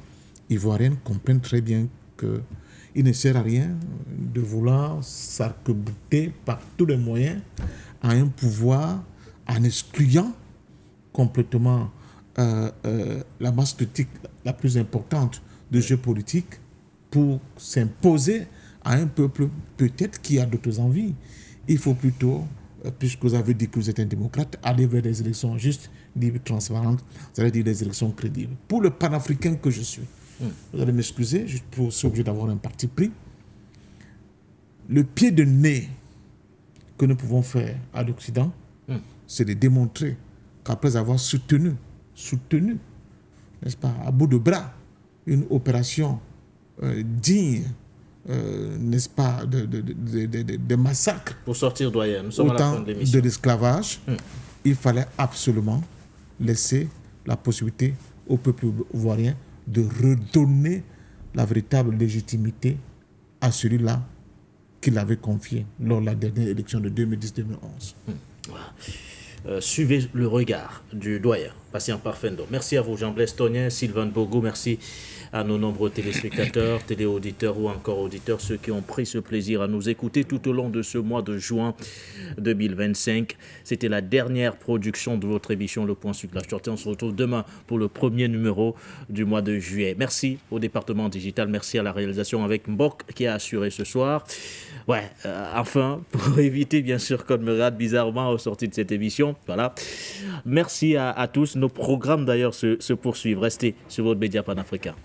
ivoiriens comprennent très bien qu'il ne sert à rien de vouloir s'arc-bouter par tous les moyens à un pouvoir en excluant complètement la masse critique la plus importante de jeu politique pour s'imposer à un peuple peut-être qui a d'autres envies. Il faut plutôt, puisque vous avez dit que vous êtes un démocrate, aller vers des élections justes, libres, transparentes, c'est-à-dire des élections crédibles. Pour le panafricain que je suis, vous allez m'excuser, je suis aussi obligé d'avoir un parti pris. Le pied de nez que nous pouvons faire à l'Occident, c'est de démontrer qu'après avoir soutenu, n'est-ce pas, à bout de bras, une opération digne, n'est-ce pas, de massacres. Pour sortir, doyen, nous sommes à la fin de l'émission. De l'esclavage, il fallait absolument laisser la possibilité au peuple ivoirien de redonner la véritable légitimité à celui-là qu'il avait confié lors de la dernière élection de 2010-2011. Suivez le regard du doyen, Patient Parfendo. Merci à vous, Jean-Blaise Tonien, Sylvain Bogo, merci à nos nombreux téléspectateurs, téléauditeurs ou encore auditeurs, ceux qui ont pris ce plaisir à nous écouter tout au long de ce mois de juin 2025. C'était la dernière production de votre émission Le Point sur la Sortie. On se retrouve demain pour le premier numéro du mois de juillet. Merci au département digital, merci à la réalisation avec Mbok qui a assuré ce soir. Enfin, pour éviter bien sûr qu'on me rate bizarrement au sorti de cette émission, voilà. Merci à tous. Nos programmes d'ailleurs se poursuivent. Restez sur votre média panafricain.